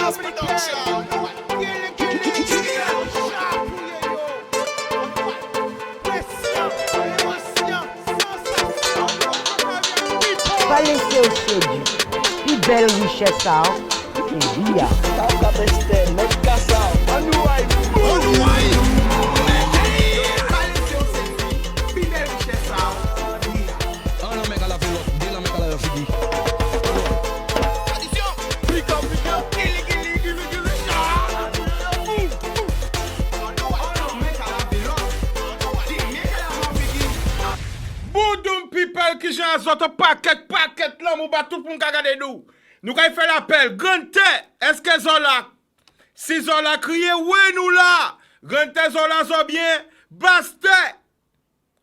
Fallait c'est une belle richesse, c'est bien. Qui j'ai un autre paquet là, nous bat tout pour nous regarder nous. Nous avons fait l'appel. Grande, est-ce que Zola? Si Zola crie, oui, nous là. Grande, Zola, sont bien. Baste.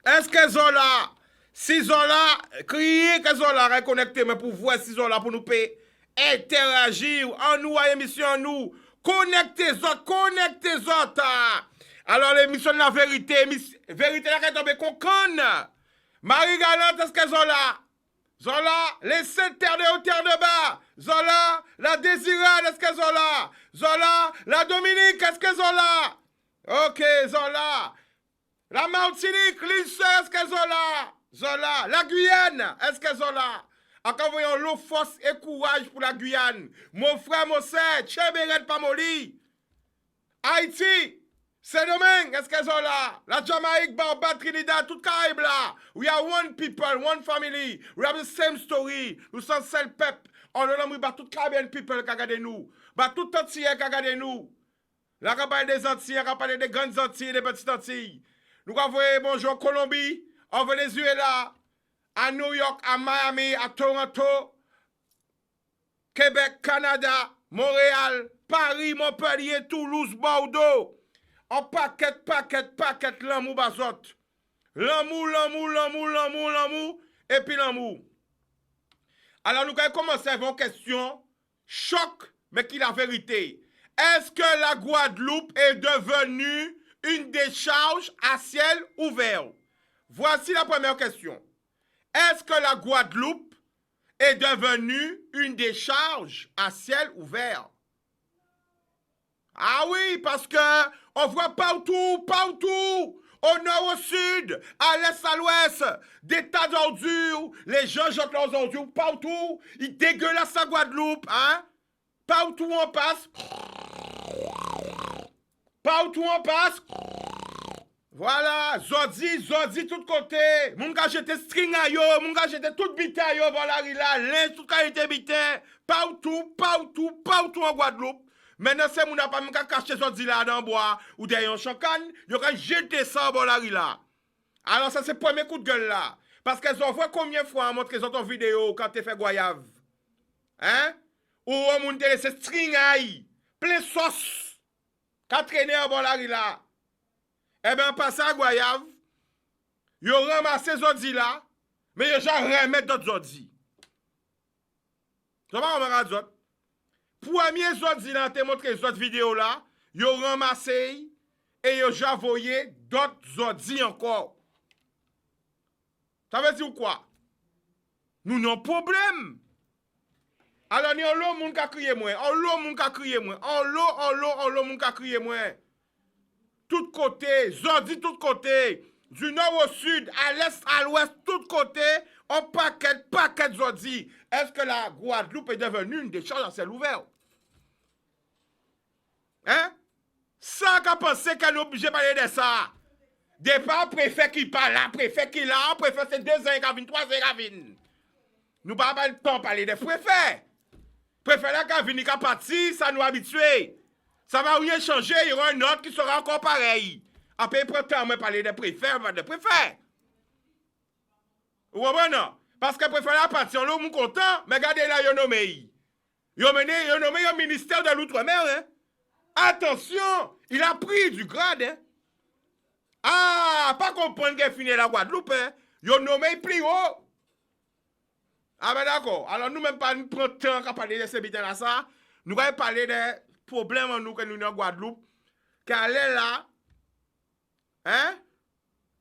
Est-ce que Zola? Si Zola crie, que Zola reconnecté, mais pour voir si Zola pour nous payer. Interagir en nous, à l'émission, en nous. Connectez autres. Alors, l'émission de la vérité, vérité, la tombe qu'on conne. Marie Galante, est-ce que Zola? Zola, les sept terres de haut, terre de bas. Zola, la Désirade, est-ce que Zola? Zola, la Dominique, est-ce que Zola? Ok, Zola. La Martinique, l'Île, est-ce que Zola? Zola, la Guyane, est-ce que Zola? Encore voyons l'eau, force et courage pour la Guyane. Mon frère, mon sœur, Chéberet Pamoli. Haïti. Saint-Domingue, est-ce que Zola? La Jamaïque, Barbade, Trinidad, tout Caraïbe là. We are one people, one family. We have the same story. Nous sommes seul peuple. On a l'homme, tout Caribbean people qui regardent nous. Tout Antillais qui regardent nous. La campagne des Antilles, la campagne des grandes Antilles, des petites Antilles. Nous avons bonjour en Colombie, en Venezuela, à New York, à Miami, à Toronto, Québec, Canada, Montréal, Paris, Montpellier, Toulouse, Bordeaux. En paquet, l'amour bazot. L'amour, et puis l'amour. Alors, nous allons commencer avec une question. Choc, mais qui la vérité. Est-ce que la Guadeloupe est devenue une décharge à ciel ouvert? Voici la première question. Est-ce que la Guadeloupe est devenue une décharge à ciel ouvert? Ah oui, parce que on voit partout, au nord, au sud, à l'est, à l'ouest, des tas d'ordures, les gens jettent leurs ordures partout, ils dégueulassent la Guadeloupe, hein? Partout où on passe, voilà, Zodi, tout côté, moun ka jete string à yo, moun ka jete tout bité à yo, voilà, linge, tout ka été bité, partout en Guadeloupe. Maintenant, c'est moun n'a pas même caché Zodi là dans bois, ou derrière un chancan, yo ka jeté ça, voilà, là. Alors, ça, c'est le premier coup de gueule là. Parce qu'elles ont vu combien de fois on montre les autres vidéos quand tu fais goyave. Hein? Ou on moun te laisse string aïe, plein sauce, quand traîner en bon là. Eh bien, passé à goyave, yo ramassé Zodi là, mais yo ja remettre d'autres Zodi. Ça va, on va dire. Premier Zodi là, te montré les autres vidéos là, yo ramassé et yo ja voyé d'autres Zodi encore. Ça veut dire quoi? Nous n'avons problème. Alors, nous avons moun ka kriye moins. On l'eau moun ka kriye moins. On l'eau moun ka kriye moins. Tout côté, Zodi tout côté. Du nord au sud, à l'est, à l'ouest, tout côté. On paquet Zodi. Est-ce que la Guadeloupe est devenue une décharge à ciel ouvert? Hein? Ça qu'a pensé qu'on est obligé de parler de ça. Départ, préfet qui parle là, préfet qui là, préfet c'est 2 ans qui viennent, 3 ans qui viennent. Nous n'avons pas le temps de parler des préfets. Préfet là qui vient, qui parti, ça nous habitue. Ça va rien changer, il y aura un autre qui sera encore pareil. Après, il prend le temps de parler des préfets, de préfets. Vous comprenez? Parce que le préfet là parti, on est content, mais regardez là, il a nommé. Il a nommé un ministère de l'Outre-mer. Hein? Attention, il a pris du grade. Hein? Ah, pas comprendre qu'il a fini la Guadeloupe. Hein? Il a nommé plus haut. Ah ben d'accord. Alors nous même pas nous prendre temps à parler de ces bêtises là ça. Nous allons parler des problèmes nous que nous avons en Guadeloupe. Qu'elle est là. Hein?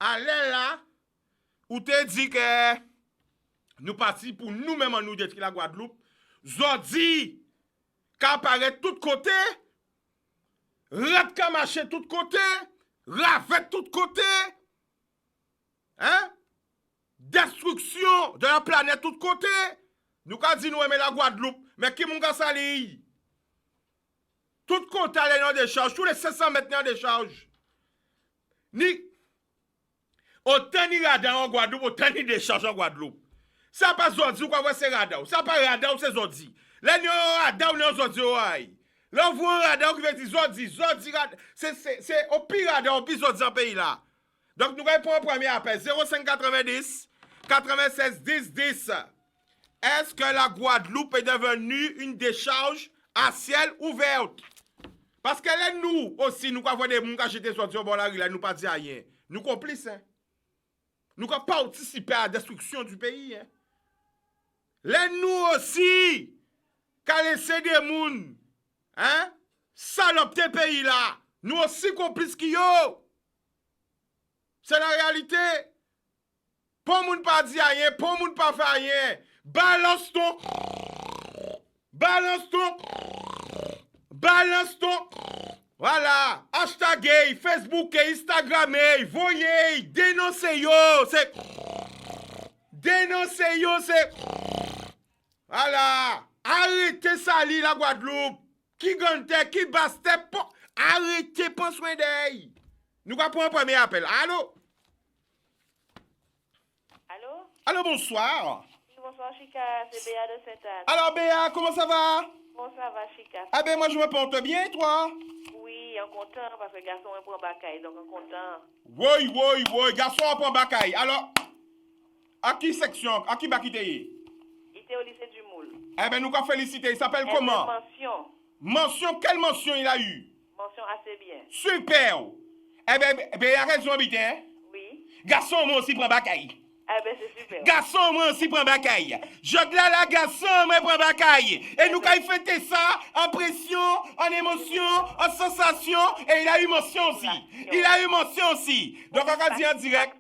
Elle est là. Ou te dit que nous partis pour nous-mêmes nous détruire la Guadeloupe. Zodi ka apparaît tout côté, rat ka marcher tout côté, ravet tout côté, hein? Destruction de la planète tout côté. Nous ka dit nous aimer la Guadeloupe, mais qui moun ka sali? Tout côté les dans des charges, tous les 700 mètres dans des charges. Ni autant ni radar en Guadeloupe, autant ni des charges en Guadeloupe. Ça pas zodi ou quoi c'est radar, ça pas radar ou c'est zodi. Là nous radar ou zodi ouais. Là vous un radar qui veut dire zodi radar. C'est au pire radar au pire zodi en pays là. Donc nous allons prendre un premier appel 0590 96 10 10. Est-ce que la Guadeloupe est devenue une décharge à ciel ouvert? Parce que là, nous aussi, nous avons des gens qui ont jeté sur le bord de la rue, nous pas dit rien. Nous complices. Hein? Nous avons participé à la destruction du pays. Hein? Là, nous aussi, qui avons laissé des gens, hein? Saloper le pays là. Nous aussi complices qui yo. C'est la réalité. Pour moun pas dire rien, pour moun pas faire rien. Balance ton. Voilà. Hashtag, Facebook, Instagram, voyez, dénoncez yo. C'est. Dénoncez yo, c'est. Voilà. Arrêtez sali la Guadeloupe. Qui gante, qui baste, arrêtez, prends soin d'elle. Nous allons prendre un premier appel. Allô? Allô? Allô, bonsoir. Bonsoir, Chica. C'est Béa de Sainte-Anne. Alors, Béa, comment ça va? Bon, ça va, Chica. Ah ben, moi, je me porte bien, et toi? Oui, on content parce que le garçon est pour un bakaille, donc on content. Oui, garçon, on prend bakaille. Alors, à qui section? À qui bakite? Il était au lycée du Moule. Eh ben, nous allons féliciter. Il s'appelle comment? Mention. Mention, quelle mention il a eu? Mention assez bien. Super. Eh ben, il a raison, hein? Oui. Garçon, moi aussi, prend bakaille. Ah ben, c'est super. Garçon, moi aussi, prend bakaille. Je là, la garçon, moi, prend bakaille. Et nous, quand il fêter ça, en pression, en émotion, en sensation, et il a eu mention aussi. Donc, on va dire en direct,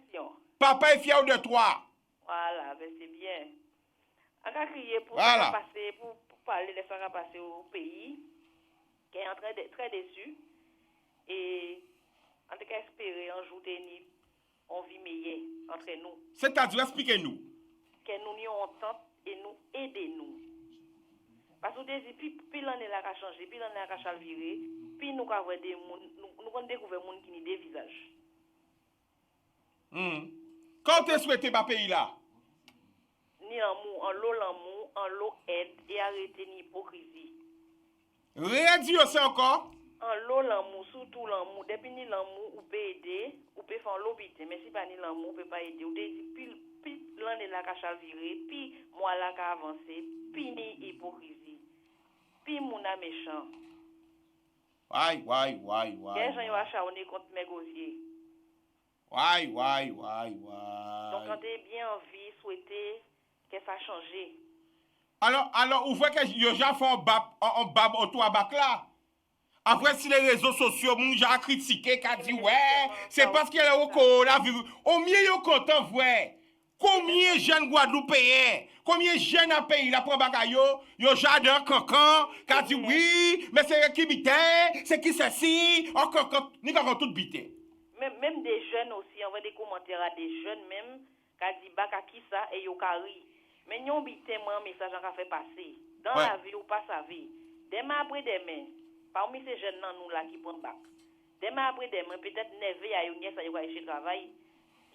papa est fier de toi. Voilà, ben c'est bien. On va crier pour Voilà. passer, pour parler de ce qui va passer au pays, qui est en train d'être très déçu. Et en tout cas, espérer un jour tenir, on vit meilleur entre nous. C'est-à-dire, expliquez-nous. Que nous y entente et nous aidez-nous. Parce que puis l'année là a changé, puis l'année là a viré, puis nous avons des nous découvert des gens qui ont des visages. Quand tu souhaité ma pays là? Ni en l'amour, en l'eau aide et arrêter l'hypocrisie. Rédio, c'est encore? En l'eau, l'amour, surtout l'amour. Depuis ni l'amour, on peut aider, on peut faire l'obité. Mais si pas ni l'amour, on peut pas aider. On dit, puis l'année là qu'a viré, puis moi là qu'a avancé, puis ni hypocrisie. Puis mon a méchant. Ouais. Les gens ont acharné contre mes gosiers. Ouais. Donc quand t'es bien envie, souhaiter que ça change. Alors, vous voyez que les gens font un bab autour à bac là. Après, si les réseaux sociaux, moun j'ai critiqué, qui dit, ouais, c'est parce qu'il y a le coronavirus. Au mieux, ils sont contents, ouais. Combien de jeunes Guadeloupéens, combien de jeunes à pays, là, pour bagayo, yo jardin cancan, qui dit, oui, mais c'est qui bité, c'est qui ceci, encore, ni quand tout bité. Même des jeunes aussi, on voit des commentaires à des jeunes même, qui disent, bah, qui ça, et yo kari. Mais yon bité, moi, un message qu'on a fait passer. Dans la vie ou pas sa vie. Demain après demain, parmi ces jeunes là nous là qui prennent bac. Demain après demain, peut-être nevé à yon ça yo va chercher travail.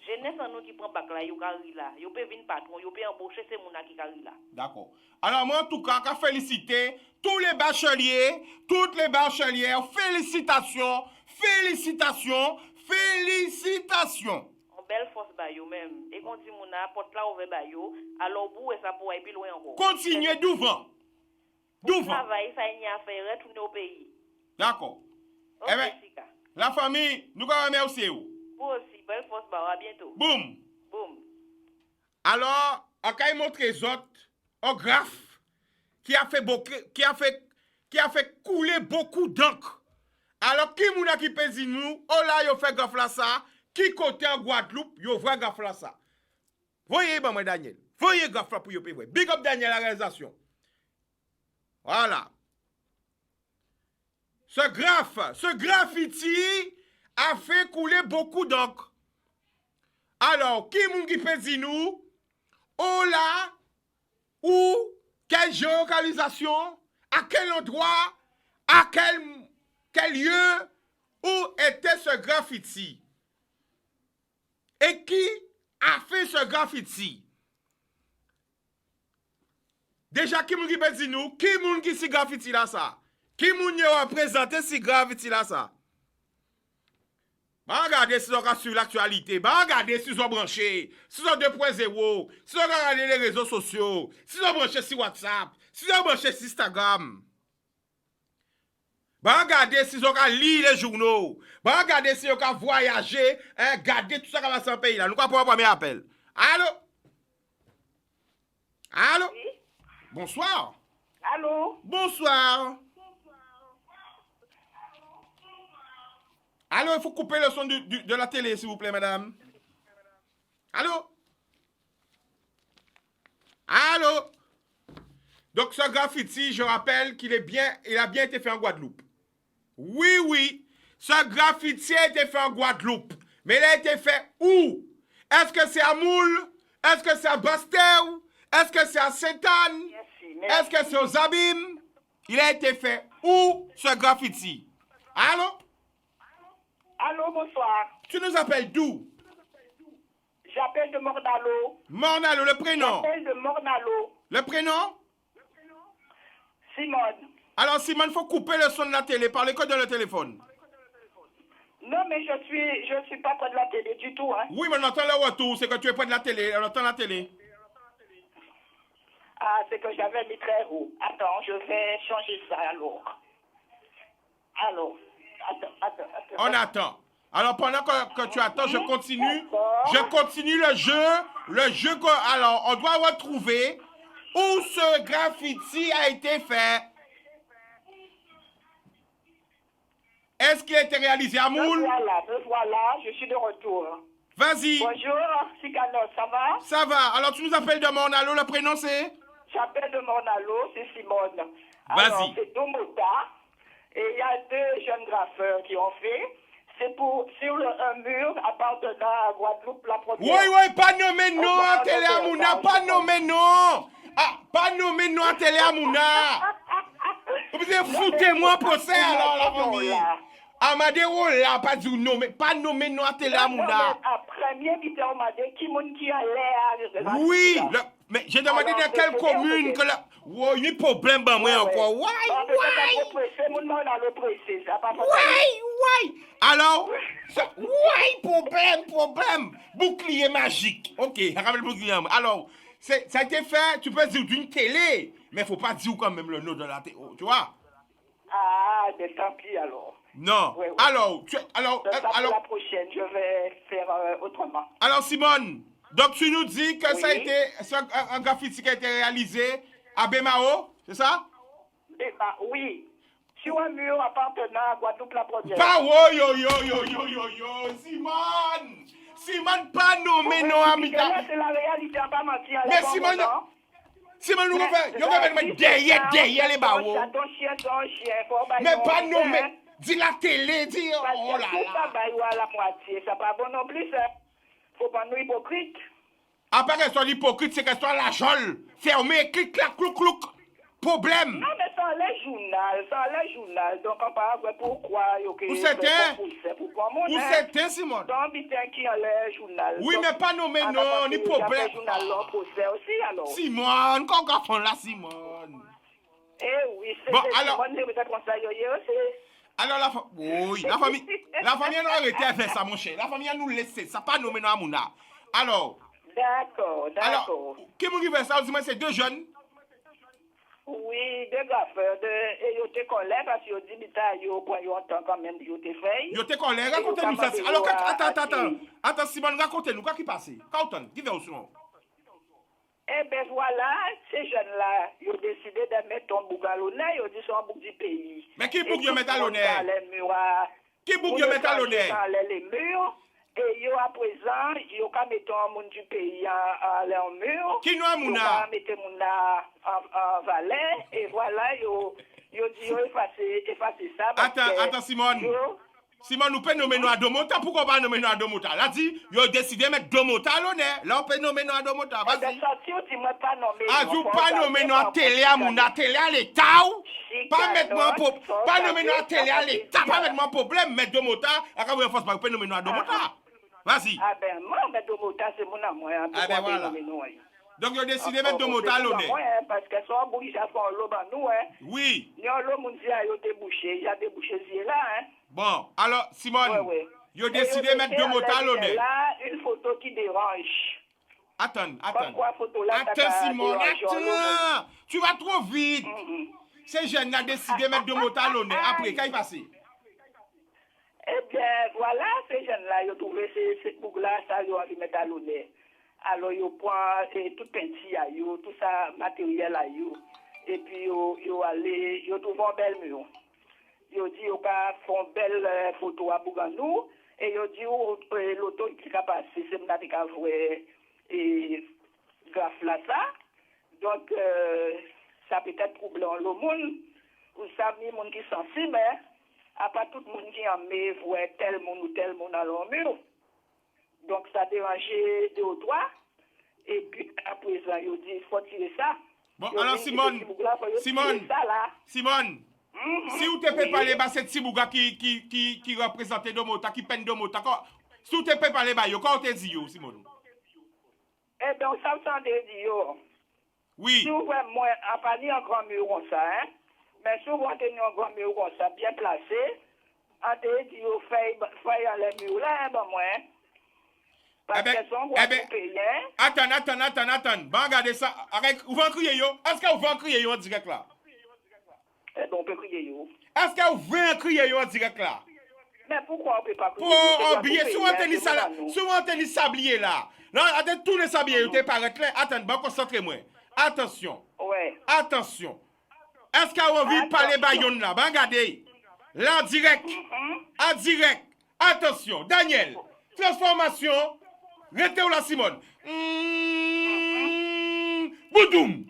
Jeunesse en nous qui prend bac là, yo kari là. Yo peut venir patron, yo peut embaucher ces moun là qui kari là. D'accord. Alors moi en tout cas, qu'à féliciter tous les bacheliers, toutes les bachelières, félicitations. Belle force ba yo même. Et quand dit mon a porte là ouvert ba yo, alors bou et ça pour aller plus loin encore. Continuez devant. Travail ça y a fait retourner au pays. D'accord. Okay, eh bien, la famille, nous allons remercier vous. Vous aussi, belle force ba à bientôt. Boum. Alors, on va montrer les autres un graphe qui a fait couler beaucoup d'encre. Alors qui mouna qui pèse nous, oh là yo fait graphe là ça. Qui côté en Guadeloupe, yo voit graphe là ça. Voyez, maman Daniel. Voyez graphe là pour yo payer. Big up Daniel la réalisation. Voilà. ce graffiti a fait couler beaucoup d'encre. Alors, qui moun qui peut dire nous, où là, où, quelle géolocalisation, à quel endroit, à quel lieu, où était ce graffiti? Et qui a fait ce graffiti? Déjà, qui moun qui peut dire nous, qui moun qui si graffiti là ça? Qui moun y a représenté si graffiti là ça? Bah regardez si on suivre l'actualité, bah regardez si on branché, si on 2.0, si on regarde les réseaux sociaux, si on branché sur WhatsApp, si on branché sur Instagram. Bah regardez si on lire les journaux, bah regardez si on voyager, regardez tout ça qui va dans ce pays là. Nous avons un premier appel. Allô? Allô? Oui? Bonsoir. Allô? Bonsoir. Allô, il faut couper le son de la télé, s'il vous plaît, madame. Allô? Allô? Donc, ce graffiti, je rappelle qu'il a bien été fait en Guadeloupe. Oui, oui. Ce graffiti a été fait en Guadeloupe. Mais il a été fait où? Est-ce que c'est à Moule? Est-ce que c'est à Bastel? Est-ce que c'est à Sainte-Anne? Est-ce que c'est aux Abîmes? Il a été fait où, ce graffiti? Allô? Allô, bonsoir. Tu nous appelles d'où? J'appelle de Mornalo. Mornalo, le prénom. J'appelle de Mornalo. Le prénom? Simone. Alors, Simone, il faut couper le son de la télé. Parlez que dans le téléphone. Non, mais je suis pas près de la télé du tout, hein. Oui, mais on entend le retour. C'est que tu es près de la télé. On entend la télé. Ah, c'est que j'avais mis très haut. Attends, je vais changer ça alors. Alors, attends. On attend. Alors, pendant que tu attends, je continue. D'accord. Je continue le jeu. Alors, on doit retrouver où ce graffiti a été fait. Est-ce qu'il a été réalisé à Moule? Me voilà, je suis de retour. Vas-y. Bonjour, Cicano, ça va? Ça va. Alors, tu nous appelles de Mornalo. Le prénom, c'est? J'appelle de Mornalo, c'est Simone. Vas-y. Alors, c'est Domota. Et il y a deux jeunes graffeurs qui ont fait. C'est sur un mur appartenant à Guadeloupe, la première. Oui, pas nommé non à Télé Amouna, pas nommé non. Ah, pas nommé non à Télé Amouna. Vous foutez-moi procès alors, la famille. Amadeo là, pas du nom, mais pas nommé non à Télé Amouna. Après, bien vite, on m'a dit qui moun qui allait à. Oui, mais j'ai demandé dans quelle commune que là. Wow, il y a un problème, ben moi encore. Ouais. Alors, problème. Bouclier magique. Ok, rappelle le bouclier. Alors, ça a été fait, tu peux dire d'une télé, mais il ne faut pas dire quand même le nom de la télé, tu vois? Ah, mais tant pis alors. Non. Ouais. Alors, la prochaine, je vais faire autrement. Alors, Simone, donc tu nous dis que Oui. ça a été un graffiti qui a été réalisé à Bemao, c'est ça? Oui. Sur un mur appartenant à Guadeloupe la première. Pas yo, Simone! Simone, pas nommé non amita. C'est la réalité, à pas mentir. Mais Simone, nous va mettre derrière les barreaux. Ton chien, Mais pas nommé. Dis la télé, dis oh là là. À la moitié, ça pas bon non plus. Faut pas nous hypocrite. Après qu'elle soit hypocrite, c'est qu'elle soit la jolle. Fermée, clic, clac, clouc, clouc. Problème. Non, mais sans les journal. Donc, on parle pourquoi. Où c'était, Simone? Donc, putain, qui a les journal. Oui, mais pas nommé, non, ni problème. Journal, leur procès aussi, alors. Simone, quand on fait là, Simone. Eh oui, c'est bon, alors. Simone, vous êtes conseillé aussi. Alors, la famille nous a arrêté à faire ça, mon cher. La famille a nous laissé, ça pas nommé non à Mouna. Alors. D'accord. Alors, qui m'a fait ça? Dis-moi, c'est deux jeunes. Oui, deux graffeurs, et ils étaient collés parce qu'ils ont dit, mais ils ont quand même, ils ont été faits. Ils étaient collés, racontez-nous ça. Alors, attends, Simone, racontez-nous, qu'est-ce qui passe? Qu'est-ce qui va au son? Eh bien, voilà, ces jeunes-là, ils ont décidé de mettre un bouc à l'honneur, ils ont dit, c'est un bouc du pays. Mais qui bouc ils mettent à l'honneur? Qui bouc ils mettent à l'honneur? Les murs. Et yo à présent, yo ka mettre un monde du pays à leur mur. Qui nous a mouna? Yo ka mettre mouna en valet. Et voilà, yo Yo dit yo effacer ça parce Attends, Simone. Simone, nous pouvons nommer nous à Domota. Pourquoi pas nommer nous à Domota? Là, dit, ils ont décidé de mettre Domota à l'honneur. Là, on peut nommer nous à Domota. Vas-y. Ah, vous pas nommer nous à télé à mon télé à l'État. Pas mettre moi pas nommer nous à télé à l'État. Pas mettre moi problème. Mettre Domota. À quand vous force pas, vous pouvez nommer nous à Domota. Vas-y. Ah ben, moi, mettre Domota, c'est mon amour. Ah ben voilà. Donc, ils ont décidé de mettre Domota à l'honneur. Parce que soit vous, ils font l'eau, nous, hein. Oui. Nous, l'eau, mon Dieu, il a débouché. Il a débouché, c'est là, hein. Bon, alors, Simone, ils ont décidé de mettre Domota à l'honneur. Là, une photo qui dérange. Attends. Là, Attends, Simone, attends. Tu vas trop vite. Ces jeunes ont décidé de mettre Domota à l'honneur. Après, qu'est-ce qui passe? Eh bien, voilà, ces jeunes-là, ils ont trouvé ces boucles-là, ça, ils ont envie de mettre à l'honneur. Alors, ils prennent tout peinture, tout ça, matériel, et puis, ils trouvent un bel mur. Ils dit, ils font une belle photo à Bouganou, et ils dit, l'auto qui a passé, c'est maintenant qu'il a vu et graphe là, ça. Donc, ça peut être troublant le monde, ou ça, il y a des gens qui sont sensibles, mais à part tout le monde qui a mis, voir tel monde dans le mur. Donc, ça dérangeait 2 ou 3. Et puis, à présent, il dit, il faut tirer ça. Bon, alors, Simone, si vous te pouvez parler de cette Sibouga qui représente Domota, qui peine Domota, si vous te pouvez parler de comment te dit, Simone? Eh bien, ça me semble dire, oui. Si vous voyez, moi, à pas un grand mur comme ça, hein, mais si vous voyez un grand mur comme ça, bien placé, on te dit, vous faites les murs là, ben, moi, parce que son attends. Bon, regardez ça. Vous va crier, yo. Est-ce que vous va crier, yo, en direct là? Eh bien, on peut crier, yo. Est-ce que vous va crier, yo, en direct là? Mais pourquoi on ne peut pas crier? Pour oublier, si on tenait sablier là. Non, attends, tous les sabliers, vous te paraît clair. Attends, bon, concentrez-moi. Attention. Ouais. Attention. Est-ce que vous avez envie de parler Bayonne là? Ben, regardez. Là, en direct. En direct. Attention. Daniel. Transformation. Restez où la Simone? Boudoum.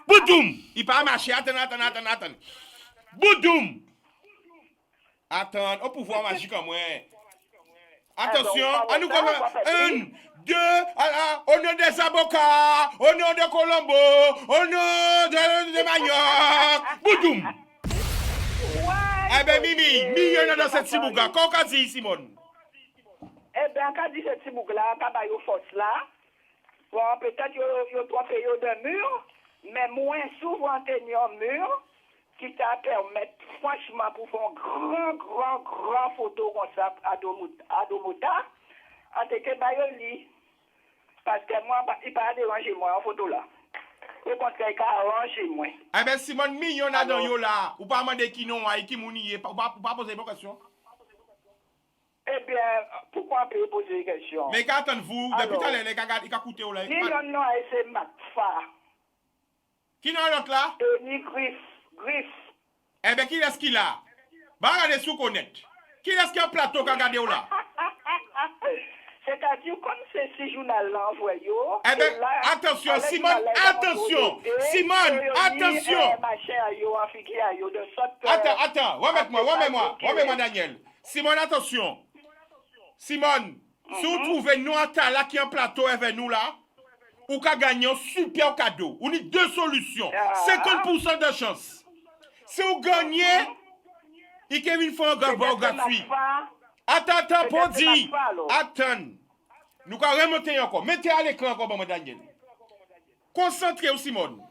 Boudoum. Il pas marcher. Attends. Boudoum. Attends. Au pouvoir magique comme moi. Attention. À nous comme 1, 2. Au nom des avocats. Au nom de Colombo. Au nom de Manioc. Boudoum. Eh ben, Mimi. Millionnaire dans cette Sibouga. Qu'est-ce qu'on dit, Simone? Eh bien, quand dit ce petit bouc-là, quand il y a force là, bon, peut-être qu'il y a 3 périodes de mur, mais moins souvent tenir un mur qui t'a permettre, franchement, pour faire un grand photo comme ça à Domota, en tout cas, parce que moi, il ne pas déranger moi en photo là. Au contraire, il a arrangé moi. Eh bien, Simone, millionnaire dans yo là, ou pas demander qui non, qui mouni, ou pas poser une question? Eh bien, pourquoi on peut poser une question? Mais qu'attendez-vous? Depuis tout à l'heure, il a coûté au lait. Ni le nom, c'est Macfa. Qui n'a l'autre là? Ni Griff. Eh bien, qui est-ce qu'il a? Bah, regardez sous connaître. Qui est-ce qui a un plateau qu'a regardé au là? C'est-à-dire, comme c'est ce journal-là envoyé. Eh bien, attention, Simone, attention! Simone, attention! Attends, remets-moi, Daniel. Simone, attention. Simone, si vous trouvez nous un là qui est un plateau avec nous là, ou qu'à gagner un super cadeau. On a 2 solutions. 50% de chance. Si vous gagnez, il y a une fois un gratuit. Attends, Pondi. Attends. Nous allons remonter encore. Mettez à l'écran encore, maman Daniel. Concentrez-vous, Simone.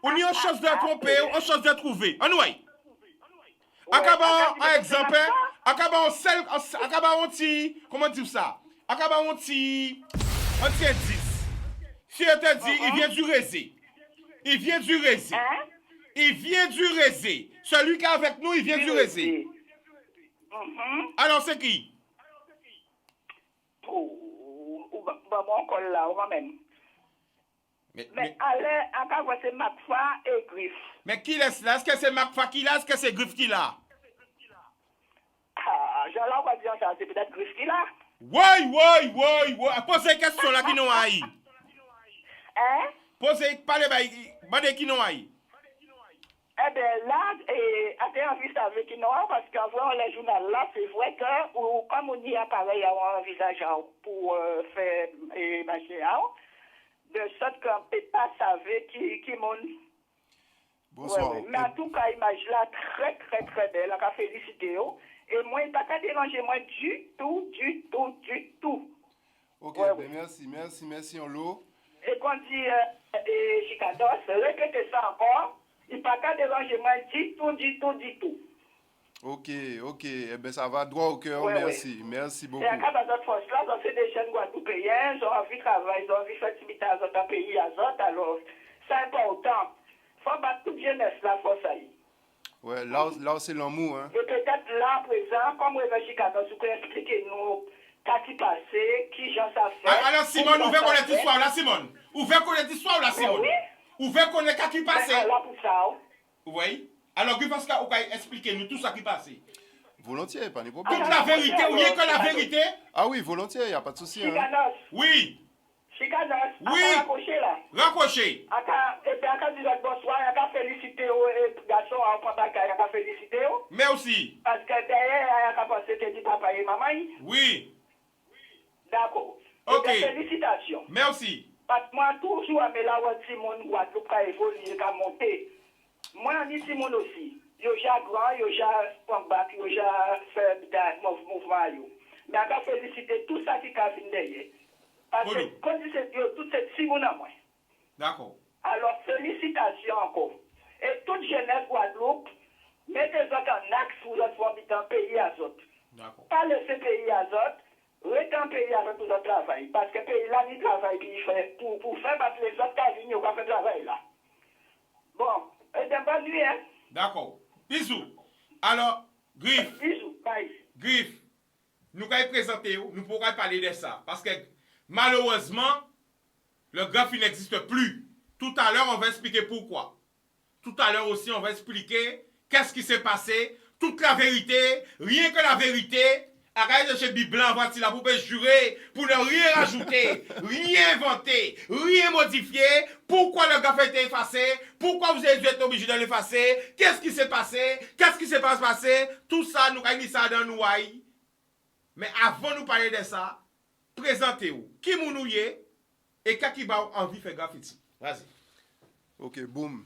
On a une chance de tromper, une chance de trouver. Anyway. Acabons, par exemple, acabons comment dire ça? Acabons un petit indice. Si je te dis, il vient du Rézé. Celui qui est avec nous, il vient du Rézé. Alors, c'est qui? Encore là, même. Mais allez, encore c'est Macfa et Griff. Mais qui laisse là? Est-ce que c'est Macfa qui là? Est-ce que c'est Griff qui là? Ah, j'allais pas dire ça, c'est peut-être Griff qui là. Ouais. Posez une question là qui nous haït. Hein? Posez, parlez, bandez qui non aïe. Eh bien, là, j'ai envie de savoir qui non, parce qu'en voyant les journaux là, c'est vrai que, ou, comme on dit, pareil, avoir un visage pour faire machin, de sorte qu'on ne peut pas savoir qui monte. Bonsoir. Ouais. Mais en tout cas, image là, très, très, très belle. On a félicité. Et moi, il n'a pas dérangé moi du tout. Ok, Ouais, ben merci, on l'eau. Et quand dit Chicados, répétez ça encore. Il n'a pas dérangé moi du tout. Ok, eh ben ça va droit au cœur, Ouais, merci, merci beaucoup. Et à cause de notre force là, donc c'est des jeunes Guadeloupéens, ils ont envie de travailler, ils ont envie de faire activité à d'autres pays, à d'autres, alors c'est important. Il faut battre toute jeunesse là, force ça. Ouais, là c'est l'amour, hein. Et peut-être là, à présent, comme Réveil Chicanos, vous pouvez expliquer nous qu'est-ce qui passé, qui j'en ça fait. Alors Simone, ouvrez connaître l'histoire là, Simone. Ouvrez connaître l'histoire là, Simone. Oui. Ouvrez connaître qu'est-ce qui passé. Là pour ça. Vous voyez? Alors, parce que vous pouvez expliquer nous tout ça qui passé. Volontiers, pas de Toute problème. la vérité, ou rien que la vérité? Ah oui, volontiers, il n'y a pas de souci. Hein. Chicanos. Oui. Chicanos. Oui. Raccroché là. Raccroché. Et puis, à dire bonsoir, il y a félicité aux garçons, en contact, il y a félicité. Merci. Parce que derrière, il y a pensé que dit papa et maman. Oui. D'accord. Ok. Félicitations. Merci. Parce que moi, toujours, mais là, où Simone Guadeloupe a évolué, a monté. Moi, on dit Simone aussi. Yo ja grand, yo ja combat, yo ja fait des mouvements. Mais on va féliciter tout ça qui a fini derrière. Parce que quand c'est toute cette Simone à moi. D'accord. Alors, félicitations encore. Et toute jeunesse Guadeloupe, mettez-vous en axe pour votre habiter un pays à autres. D'accord. Pas laisser pays à autres. Restez en pays avec tout le travail. Parce que le pays là, il travaille pour faire, parce que les autres cas viennent, ils vont faire travail là. Bon, et de bonne nuit, hein? D'accord. Bisous. Alors, Griff. Bisous, bye. Griff, nous allons présenter, nous pourrons parler de ça. Parce que malheureusement, le graphe n'existe plus. Tout à l'heure, on va expliquer pourquoi. Tout à l'heure aussi, on va expliquer qu'est-ce qui s'est passé, toute la vérité, rien que la vérité. Arrête de chez Biblan, voici là, vous pouvez jurer pour ne rien rajouter, rien inventer, rien modifier. Pourquoi le graphe a été effacé? Pourquoi vous avez dû être obligé de l'effacer? Qu'est-ce qui s'est passé? Qu'est-ce qui s'est pas passé? Tout ça, nous avons mis ça dans nous. Mais avant de nous parler de ça, présentez-vous. Qui vous et qui a envie de faire graffiti? Vas-y. Ok, boum.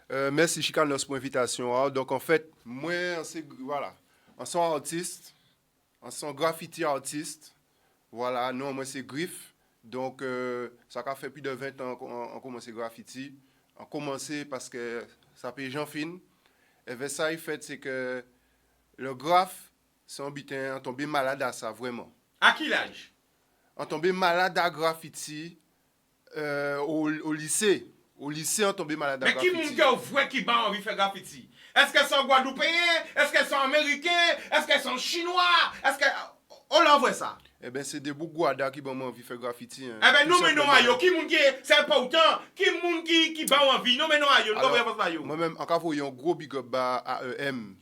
Merci Chicanos pour l'invitation. Hein. Donc en fait, moi, c'est voilà, on sont artistes. On sont graffiti artistes. Voilà, non, moi c'est Griff. Donc, ça a fait plus de 20 ans qu'on commence graffiti. On commencé parce que ça paye Jean Fin. Et ça, il fait, c'est que le graphe, c'est un bitin, on tombé malade à ça, vraiment. À quel âge? On tombé malade à graffiti au lycée. Au lycée, on tombé malade à graffiti. Mais qui est vrai qui a envie de faire graffiti? Est-ce qu'elles sont guadeloupéens? Est-ce qu'elles sont américains? Est-ce qu'elles sont chinois? Est-ce que... On l'envoie ça. Eh bien, c'est des Bougouada qui ont envie de faire graffiti. Hein. Eh bien, nous menons à yo. Qui moun qui c'est important? Qui moun qui a envie? Nous menons à yo. Moi-même, encore faut un gros big up à AEM.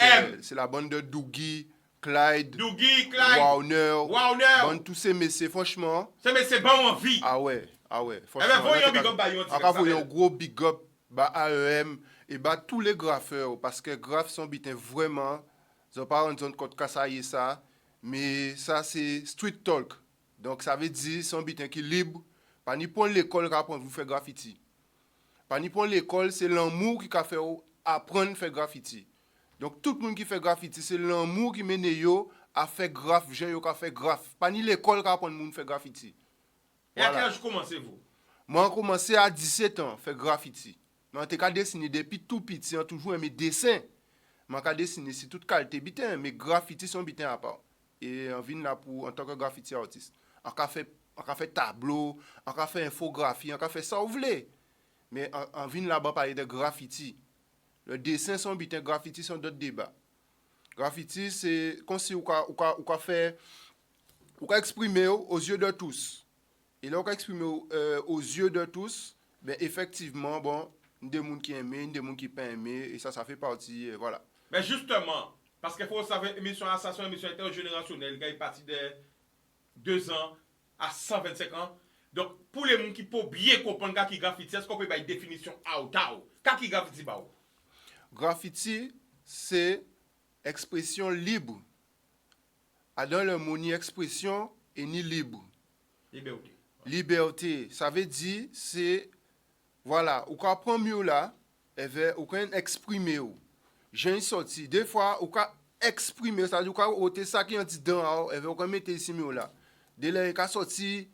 AEM. C'est la bande de Dougie, Clyde, Wauner. Bande tous ces messieurs, franchement. C'est bon envie. Ah ouais. Eh bien, faut un big up à yo. Encore faut un gros big up à AEM. Et bah tous les graffeurs, parce que graphes sont bitin vraiment, ils n'ont pas rendu compte de ça, mais ça c'est street talk. Donc ça veut dire son bitin qui est libre, pas ni pour l'école qui apprend à vous faire graffiti. Pas ni pour l'école, c'est l'amour qui a fait apprendre à faire graffiti. Donc tout le monde qui fait graffiti, c'est l'amour qui mène yo à faire graphe, j'ai yo qui fait graphe. Pas ni l'école qui apprend à faire graffiti. Et à quel âge commencez-vous? Moi j'ai commencé à 17 ans à faire graffiti. Mais on a dessiné depuis tout petit, on a toujours aimé dessin. Mais on a dessiné c'est toute qualité bitin, mais graffiti sont bitin à part. Et on vient là pour en tant que graffiti artiste. On a fait tableau, on a fait infographie, on a fait ça vous voulez. Mais on vient là-bas parler de graffiti. Le dessin sont bitin, graffiti sont d'autres débats. Graffiti c'est comme si on a exprimer aux yeux de tous. Et là on a exprimé aux yeux de tous, ben effectivement bon des gens qui aiment, des gens qui pas aimé, et ça fait partie, voilà. Mais justement, parce qu'il faut savoir, émission intergénérationnelle, qui est partie de 2 ans à 125 ans, Donc, pour les gens qui peuvent bien comprendre kaki graffiti, est-ce qu'on peut avoir une définition out? Kaki graffiti, bah? Graffiti, c'est expression libre. Dans le mot ni expression et ni libre. Liberté. Liberté, ça veut dire, c'est, voilà, ou quand prend mieux là, ou quand exprimer. J'ai une sortie. Des fois, ou quand exprimer, c'est-à-dire, ou quand ôter ça qui est dedans, ou quand mettre ici mieux là. Dès là, il a sorti,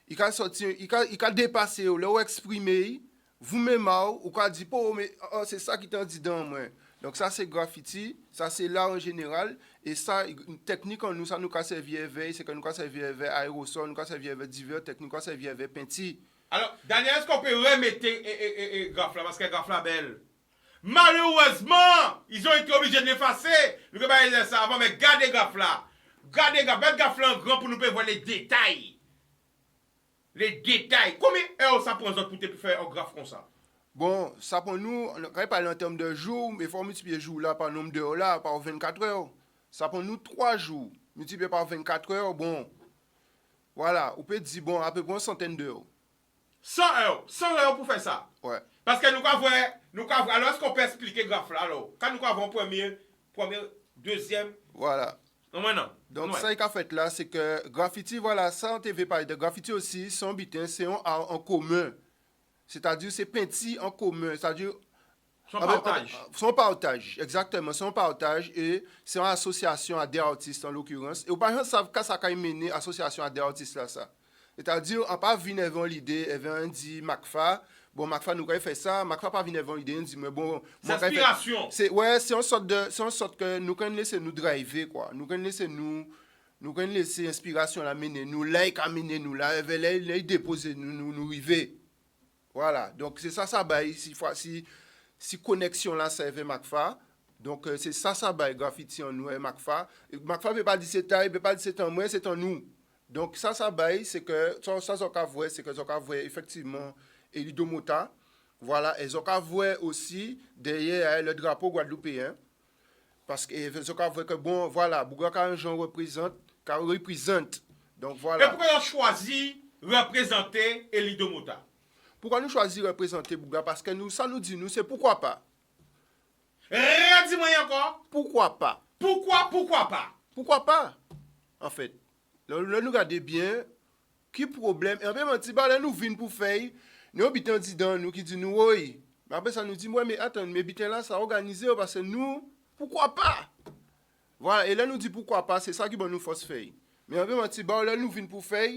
il a dépassé, ou exprimer, vous-même, ou quand dit, mais c'est ça qui est dedans, moi. Donc ça, c'est graffiti, ça, c'est l'art en général, et ça, une technique en nous, ça nous a servi avec, c'est que nous a servi avec aérosol, nous a servi avec divers techniques, nous a servi avec peinti. Alors, Daniel, est-ce qu'on peut remettre graphe là, parce que graphe là belle? Malheureusement, ils ont été obligés de l'effacer. Nous ne pouvons pas dire ça avant, mais gardez graphe là. Gardez graphe là en grand pour nous voir les détails. Les détails. Combien d'heures ça prend pour te faire un graphe comme ça? Bon, ça pour nous, on va parler en termes de jours, mais il faut multiplier jours là par nombre d'heures là, par 24 heures. Ça pour nous 3 jours, multiplié par 24 heures, bon, voilà, on peut dire, bon, à peu près une centaine d'heures. 100 heures pour faire ça. Ouais. Parce que nous avons, alors est-ce qu'on peut expliquer graphe là alors? Quand nous avons premier, deuxième, Voilà. non maintenant. Donc ouais. ça qu'il a fait là, c'est que graffiti, voilà, ça on TV parler de graffiti aussi, son bitin, c'est un art en commun. C'est-à-dire, c'est peinti en commun, c'est-à-dire... Son partage. Son partage, exactement, son partage, et c'est en association à des artistes en l'occurrence. Et au par exemple, ça a mené association à des artistes là, ça. C'est-à-dire, on pas venu avant l'idée, on dit Macfa, bon, Macfa nous a fait ça, Macfa pas venu avant l'idée, on dit, mais bon... C'est inspiration. C'est une sorte que nous quand laisser nous driver, quoi. Nous quand laisser nous quand laisser inspiration la mener, nous like à mener nous là, les déposer, nous river. Voilà, donc c'est ça bail, si connexion là c'est avec Macfa, donc c'est ça bail graffiti en nous et Macfa. Macfa ne peut pas dire c'est ta, il peut pas dire c'est en moi, c'est en nous. Donc ça bail, c'est que ça qu'on voit, c'est que qu'on voit effectivement Elido Mota, voilà, et qu'on voit aussi derrière le drapeau guadeloupéen, parce que qu'on voit que bon, voilà, Bouga Jean représente, donc voilà. Et pourquoi on a choisi représenter Elido Mota? Pourquoi nous choisir représenter Bouga? Parce que nous, ça nous dit, nous, c'est pourquoi pas. Dis-moi encore. Pourquoi pas? Pourquoi pas? Pourquoi pas? En fait, là, nous regardons bien, qui problème? Et en même temps, là, nous venons pour faire, nous habitons dedans, nous qui dit nous, oui. Mais après, ça nous dit, ouais, mais attends, mais habitons là, ça a organisé, parce que nous, pourquoi pas? Voilà, et là, nous dit pourquoi pas, c'est ça qui va nous force faire. Mais en même temps, là, nous venons pour faire,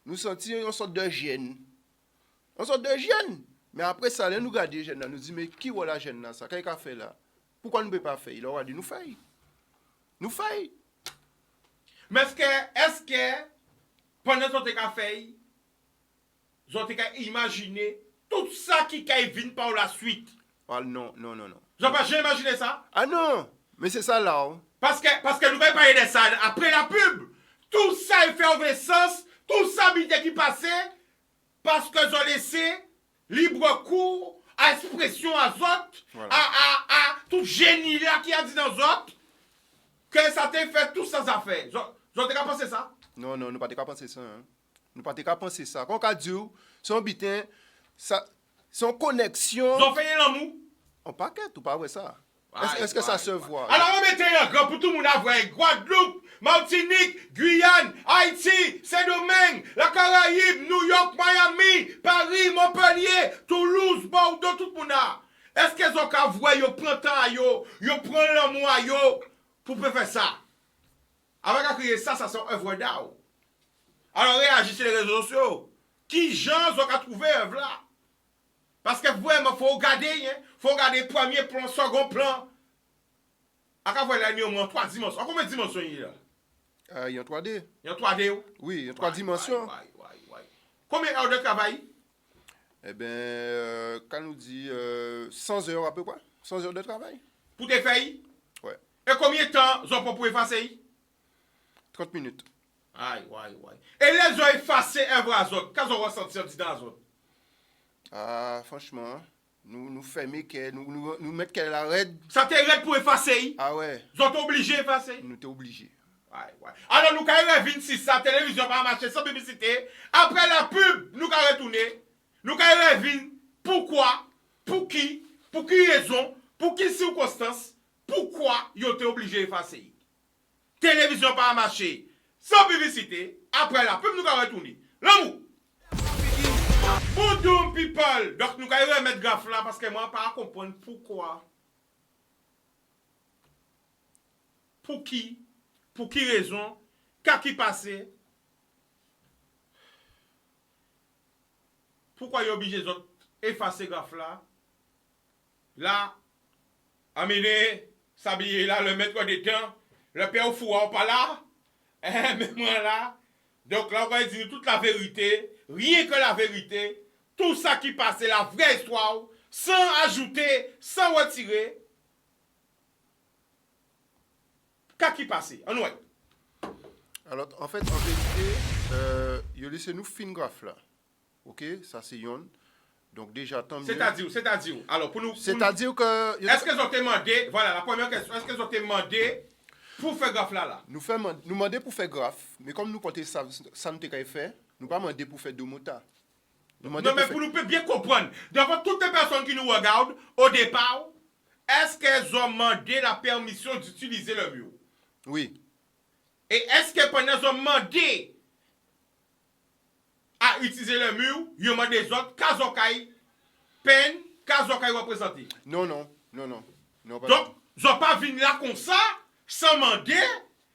nous sentir une sorte de gêne. On sort de jeunes. Mais après ça, nous regardons les jeunes, nous disons, mais qui est la jeune là? Ça, qu'est-ce qu'il a fait là? Pourquoi nous ne pouvons pas faire? Il aura dit, nous faisons. Nous faisons. Mais est-ce que pendant que tu as fait, vous avez imaginé tout ça qui vient par la suite? Ah, non. Vous n'avez pas jamais imaginé ça? Ah non, mais c'est ça là. Hein. Parce que nous allons parler de ça après la pub. Tout ça est fait en sens, tout ça qui passait. Parce que ont laissé libre cours à expression à autres, voilà. à tout génie là qui a dit dans autres, que ça t'a fait tout ça affaires. Vous avez pensé ça? Non, nous pas penser ça. Hein. Nous pas penser ça. Quand on dit, son bitin, son connexion... Vous avez fait l'amour? On paquet ou pas vrai ça? Est-ce que ça se voit? Alors on mettait un grand pour tout le monde à voir. Guadeloupe, Martinique, Guyane, Haïti, Saint-Domingue, la Caraïbe, New York, Miami, Paris, Montpellier, Toulouse, Bordeaux, tout le monde a. Est-ce qu'ils ont qu'à voir, ils prennent temps, ils prennent l'amour pour faire ça? Avec à crier ça c'est œuvre d'art. Alors réagissez sur les réseaux sociaux. Qui gens ont qu'à trouver œuvre là? Parce que vraiment, il faut regarder, premier plan, second plan. À quoi voir l'année au moins 3 dimensions? Combien de dimensions il y a? Il y a 3D. Il y a 3D? Oui, il y a 3 dimensions. Combien d'heures de travail? Eh bien, quand nous dit 100 heures à peu près. 100 heures de travail. Pour tes faire? Ouais. Et combien de temps ils ont pour effacer? 30 minutes. Aïe. Et les ont effacé un bras à autres. Qu'est-ce qu'on ressenti dans les autres? Ah, franchement, nous fermer, nous mettre qu'elle arrête. Ça t'est raide pour effacer? Ah ouais. Ils ont obligé d'effacer? Nous t'es obligé. Ouais. Alors, nous avons revenir si ça, télévision va marcher sans publicité. Après la pub, nous avons retourné. Nous avons revenir. Pourquoi? Pour qui raison? Pour qui circonstance? Pourquoi ils ont été obligés d'effacer? Télévision pas marché sans publicité. Après la pub, nous avons retourné. L'amour. Bonjour people. Donc nous allons remettre graphe là parce que moi pas comprendre pourquoi. Pour qui raison? Qu'est-ce qui passé? Pourquoi ils sont obligés d'effacer graphe là? Là, amener, s'habiller là, le maître des temps, le père au four pas là, mais moi là. Donc là, on va dire toute la vérité, rien que la vérité, tout ça qui passe, c'est la vraie histoire, sans ajouter, sans retirer. Qu'est-ce qui passe? En ouais. Alors, en fait, en vérité, il laissé nous fin graphe là. OK, ça c'est yon. Donc déjà, tant mieux. C'est-à-dire, alors pour nous... C'est-à-dire que... Est-ce qu'ils ont demandé, voilà la première question, est-ce qu'ils ont demandé pour faire graphe là? Nous demandons pour faire graphe, mais comme nous comptons ça nous t'ai fait, nous pas demander pour faire deux motas. Non, mais pour nous bien comprendre, devant toutes les personnes qui nous regardent, au départ, est-ce qu'elles ont demandé la permission d'utiliser le mur? Oui. Et est-ce que pendant qu'elles ont demandé à utiliser le mur, ils ont demandé des autres, Kazokai, peine, Kazokai représenté? Non. Pas Donc, ils n'ont pas venu là comme ça, sans demander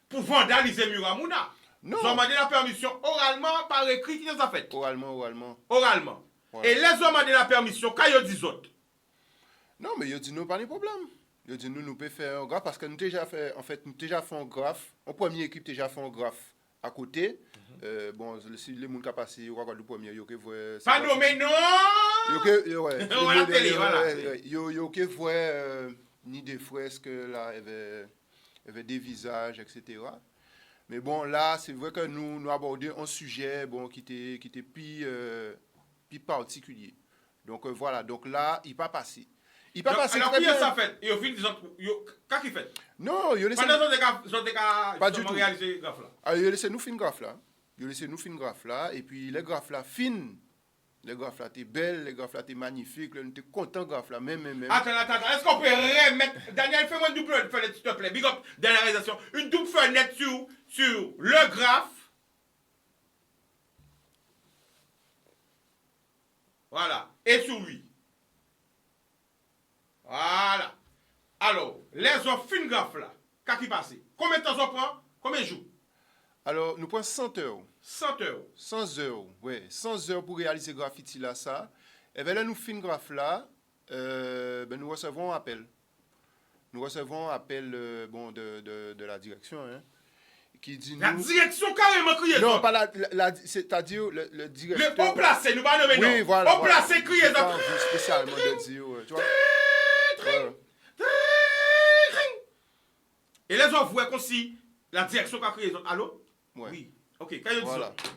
pour vandaliser le mur à Mouna. Non. Ils ont demandé la permission oralement, par écrit, qui les a fait? Oralement. Voilà. Et les ont demandé la permission, quand ils disent autres? Non, mais ils dit nous pas de problème. Ils dit nous pouvons faire un graphe parce que nous déjà fait un graphe. En première équipe déjà fait un graphe à côté. Bon, si les gens qui passent au regarder le premier, ils voient. Pas nommé, non! Voilà, télé, voilà. Ils voient ni des fresques là, il y avait des visages, etc. Mais bon, là, c'est vrai que nous abordons un sujet bon, qui était plus particulier. Donc voilà, donc là, il n'est pas passé. Il pas passé alors, très qui bien. a ça fait? Et au fil des autres, qu'est-ce qu'il fait? Non, il laissé. Pendant que vous Pas du avez tout. réalisé le graphe là. Ah, il laissé nous fin graphe là. Il laissé nous fin graphe là. Et puis les graphes là fines. Les graphes là t'es belles, les graphes là t'es magnifiques. Nous t'es content graphe là, même. Attends. Est-ce qu'on peut remettre. Daniel, fais-moi une double fenêtre, s'il te plaît. Big up dans la réalisation. Une double fenêtre sur le graphe. Voilà. Et sur lui. Voilà. Alors, les offres fin graphe là. Qu'est-ce qui passe? Combien de temps ça prend? Combien de jours? Alors, nous prenons 100 heures. 100 heures. 100 heures, oui. 100 heures pour réaliser graffiti là, ça. Et bien là, nous fin graphe là, nous recevons un appel. Nous recevons un appel de la direction, hein, qui dit La nous... direction carrément criée. Non, pas c'est-à-dire le directeur... Le haut placé, nous pas nommer non. Oui, voilà. Haut placé crié. Je parle spécialement de dire, tu vois. Voilà. Et les autres voient comme si la direction qui a crié. Allô? Ouais. Oui. Ok, quand il dit Voilà. ça.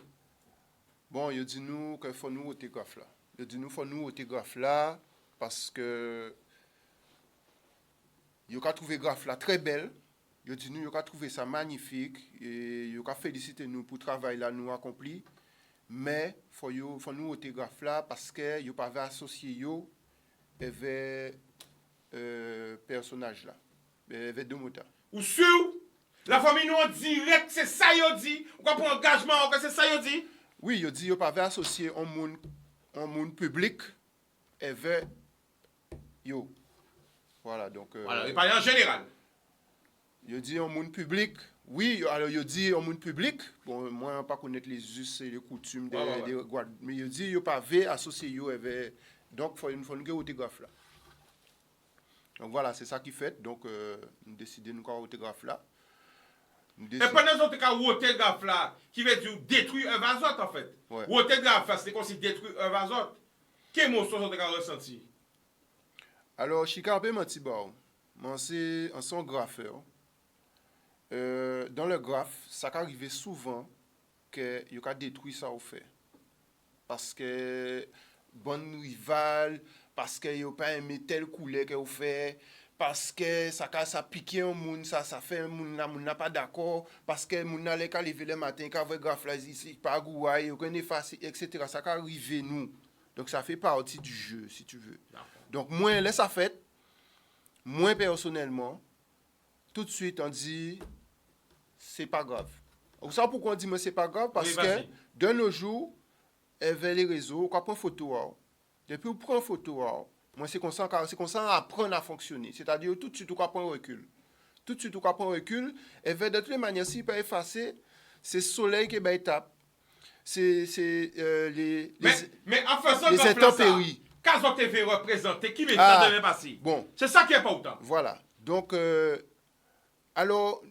Bon, il dit nous qu'il faut nous autographe là. Il dit nous faut nous autographe là parce que il a trouvé graphe là très belle. Il dit nous il a trouvé ça magnifique et il a félicité nous pour le travail là nous accompli. Mais faut nous autographe là parce que il pas associé yo avec personnage là. Avec deux motards. Ou sûr? La famille nous en direct, c'est ça yo dit. Ou quoi pour engagement, c'est ça yo dit? Oui, il dit qu'il pas associé un monde public avec yo. Voilà, donc... Voilà, il parle en général. Il dit un monde public, oui, alors il dit un monde public, bon, moi, je ne pas connaître les us et les coutumes des Guadeloupe, mais il dit qu'il pas associé yo avec... Donc, il faut nous autographe là. Donc voilà, c'est ça qui fait, donc nous décidons de nous faire autographe là. Et pendant ce cas, autographe là, qui veut dire détruire un vasote en fait. Ouais. Autographe là, c'est comme si détruire un vasote. Quelle émotion vous avez ressenti? Alors, je suis un peu menti, moi, c'est un son graffeur. Dans le graphe, ça peut arriver souvent que il a détruit ça au fait. Parce que bon rival, parce qu'il n'a pas aimé telle couleur qu'il fait, parce que ça piqué un monde, ça fait un monde n'a pas d'accord, parce que moun n'a qu'à lever le matin, qu'à voir graphe là ici, pas gouaille, aucun effacer, etc. Ça qu'à arriver nous. Donc ça fait partie du jeu, si tu veux. Donc moi, laisse ça fait, moi personnellement, tout de suite on dit, c'est pas grave. Vous savez pourquoi on dit moi c'est pas grave? Parce que de nos jours, avec les réseaux, on prend photo. Depuis on prend photo, moi c'est comme ça apprendre à fonctionner. C'est-à-dire tout de suite on prend recul. Tout de suite on prend recul, et de toutes les manières, si pas effacer, c'est le soleil qui est tape. C'est mais en faisant les intempéries. Quand TV représenté, qui met ça devait passer? Bon. C'est ça qui est important. Voilà. Donc, alors,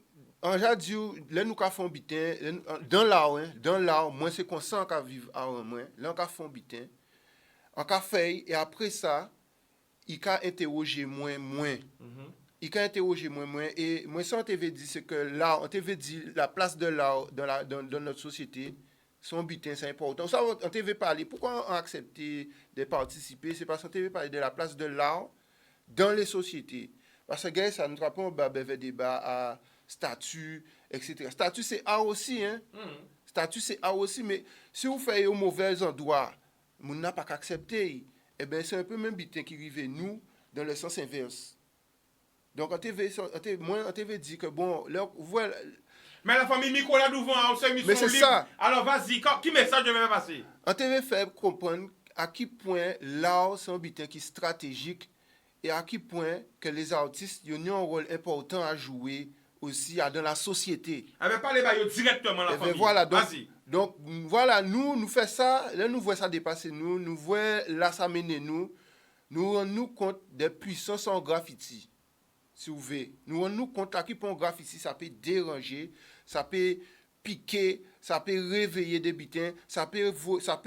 en radio, là, nous avons fait un bitin, dans l'art, moi, c'est qu'on sent qu'on vit à moi, là, on a fait un bitin, on a fait, et après ça, il a interrogé moins. Il a interrogé moins, et moi, ça, on t'avait dit, c'est que l'art, on t'avait dit, la place de l'art dans notre société, son bitin, c'est important. Ça, on t'avait parlé, pourquoi on a accepté de participer, c'est parce qu'on t'avait parlé de la place de l'art dans les sociétés. Parce que, gars, ça nous rappelle un débat à statut, etc. Statut, c'est art aussi, hein. Statut, c'est art aussi, mais si vous faites au mauvais endroit, vous n'avez pas qu'à accepter. Eh bien, c'est un peu même bitin qui arrive nous dans le sens inverse. Donc, on t'avait dit que, bon, là, voilà. Mais la famille Nicolas Douvant, c'est mission Mais c'est libre. ça. Alors, vas-y, qui message devait passer? On t'avait fait comprendre à quel point l'art, c'est un bitin qui est stratégique et à quel point que les artistes ont un rôle important à jouer aussi dans la société. Avec pas les bails directement la famille. Voilà, vas-y. Donc voilà, nous faisons ça, là nous voyons ça dépasser nous voyons là ça mener nous rendons compte des puissances en graffiti. Si vous voulez, nous rendons compte à quel point graffiti ça peut déranger, ça peut piquer, ça peut réveiller des bitins, ça peut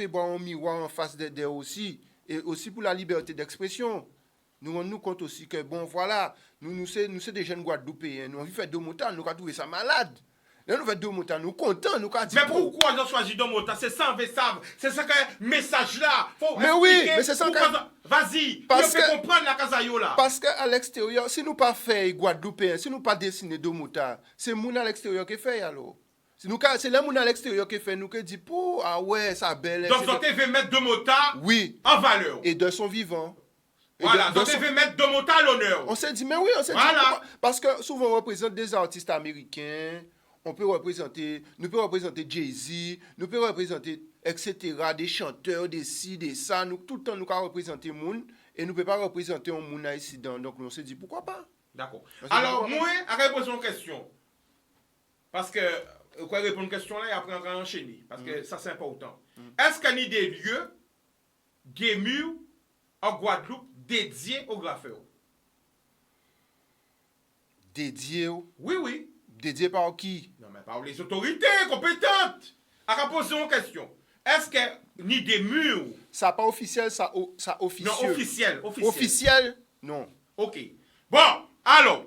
boire un miroir en face de aussi, et aussi pour la liberté d'expression. Nous rendons compte aussi que, bon, voilà, nous sommes des jeunes Guadeloupéens, nous avons fait Domota, nous avons trouvé ça malade. Là, nous avons fait Domota, nous sommes contents, nous avons dit... Mais pourquoi ils ont choisi Domota? C'est ça, c'est ça que message-là. Faut mais oui, mais c'est ça que... Vas-y, parce que comprendre la Casayo là. Parce qu'à l'extérieur, si nous pas fait Guadeloupéens, si nous pas dessiné Domota, c'est moun à l'extérieur qui fait alors. C'est là moun à l'extérieur qui fait, nous qui dit, ah ouais, ça belle... Donc, vous devez mettre Domota en valeur. Et de son vivant. Voilà, donc devez mettre Domota à l'honneur. On s'est dit, mais oui, on s'est dit, parce que souvent on représente des artistes américains, nous peut représenter Jay-Z, nous peut représenter, etc., des chanteurs, des ci, des ça, nous, tout le temps nous pouvons représenter moun, et nous ne pouvons pas représenter un moun ici. Donc on s'est dit, pourquoi pas? D'accord. Alors, moi, je vais poser une question. Parce que, vous pouvez répondre à une question là et après on va enchaîner, parce que ça c'est important. Est-ce qu'il y a des lieux, des murs, en Guadeloupe, dédié aux graffeurs? Dédié? Oui. Dédié par qui? Non, mais par les autorités compétentes. À poser une question. Est-ce que ni des murs? Ça pas officiel, ça officieux. Non, officiel. Officiel? Non. Ok. Bon, alors.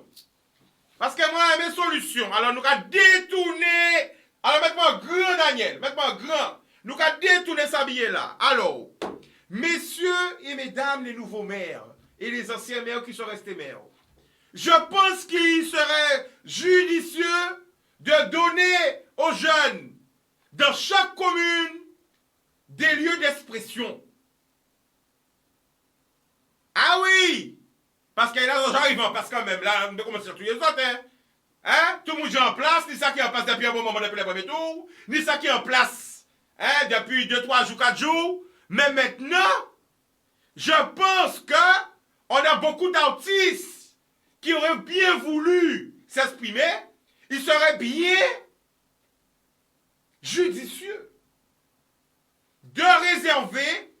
Parce que moi, j'ai mes solutions. Alors, nous avons détourné. Alors, mettez-moi grand, Daniel. Mettez-moi grand. Nous avons détourné ça billet là. Alors. Messieurs et mesdames les nouveaux maires et les anciens maires qui sont restés maires, je pense qu'il serait judicieux de donner aux jeunes dans chaque commune des lieux d'expression. Ah oui! Parce que là, j'arrive en place quand même, là, on commence à tous les autres, hein? Tout le monde est en place, ni ça qui est en place depuis un bon moment depuis le premier tour, ni ça qui est en place, hein, depuis 2, 3 jours, 4 jours. Mais maintenant, je pense qu'on a beaucoup d'artistes qui auraient bien voulu s'exprimer. Il serait bien judicieux de réserver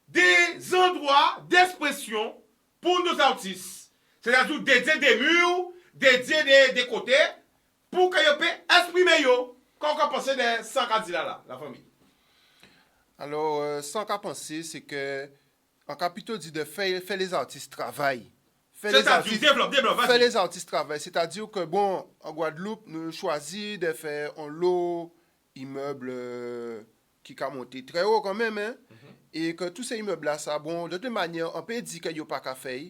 des endroits d'expression pour nos artistes. C'est-à-dire dédier des murs, dédier des côtés, pour qu'ils puissent exprimer quand on pense des 100 candidats là, la famille. Alors, sans qu'à penser, c'est que, en cas plutôt dit de faire les artistes travaillent. Développe, faire les artistes travaillent. C'est-à-dire que, bon, en Guadeloupe, nous choisissons de faire un lot immeuble qui a monté très haut quand même, hein? Et que tous ces immeubles-là, ça, bon, de toute manière, on peut dire qu'il n'y a pas qu'à faire,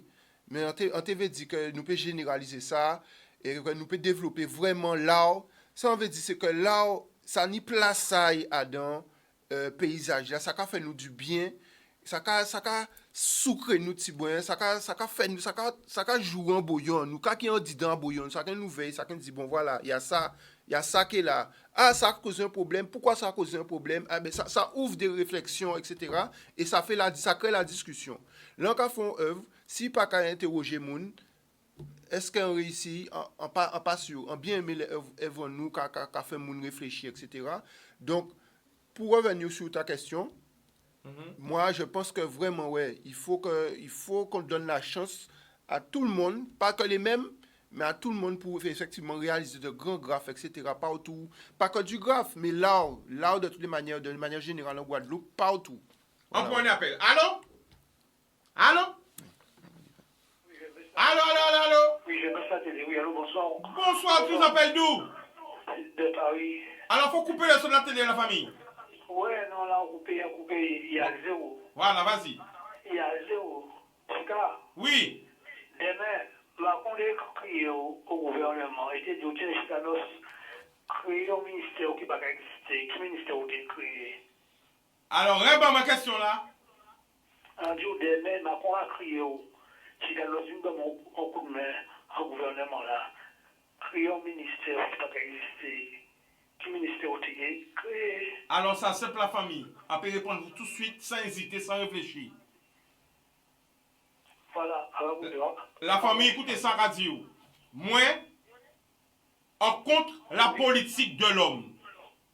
Mais on te veut dire que nous pouvons généraliser ça et que nous pouvons développer vraiment l'art. Ça, on veut dire c'est que l'art, ça n'y place ça dans paysage. Là, ça fait nous du bien. Ça sucre nous petit bon, ça fait nous ça jouer en bouillon. Nous quand on dit dans bouillon, ça nous veille, ça dit bon voilà, il y a ça qui est là. Ah, ça cause un problème. Pourquoi ça cause un problème? Ah ben ça ouvre des réflexions, etc. Et ça crée la discussion. Là quand font œuvre, si pas qu'à interroger moun, est-ce qu'on réussit en pas sûr, en bien aimer les œuvres nous qu'a fait moun réfléchir, etc. Donc pour revenir sur ta question. Moi, je pense que vraiment, ouais, il faut qu'on donne la chance à tout le monde, pas que les mêmes, mais à tout le monde pour effectivement réaliser de grands graphes, etc. Partout. Pas que du graphe, mais l'art de toutes les manières, de manière générale en Guadeloupe, partout. On prend un appel. Allô? Allô? Allô? Oui, je passe la télé. Oui, allô, bonsoir. Bonsoir, tu nous appelles d'où? De Paris. Alors, faut couper le son de la télé, la famille. Ouais, non, là, on coupe, il y a zéro. Voilà, vas-y. Il y a zéro. Chica, Oui. demain, la qu'on est crié au gouvernement, et dit, tiens, Chicanos, créer un ministère qui va exister. Quel ministère vous avez créé? Alors, réponds ma question là. Un jour, demain, Macron a crié au Chicanos, une de mon coup de main au gouvernement là. Créer un ministère qui va exister. Quel ministère vous avez créé? Alors, ça, c'est pour la famille. Après, répondre tout de suite, sans hésiter, sans réfléchir. Voilà, alors vous La famille, écoutez ça, radio. Moi, on contre la politique de l'homme.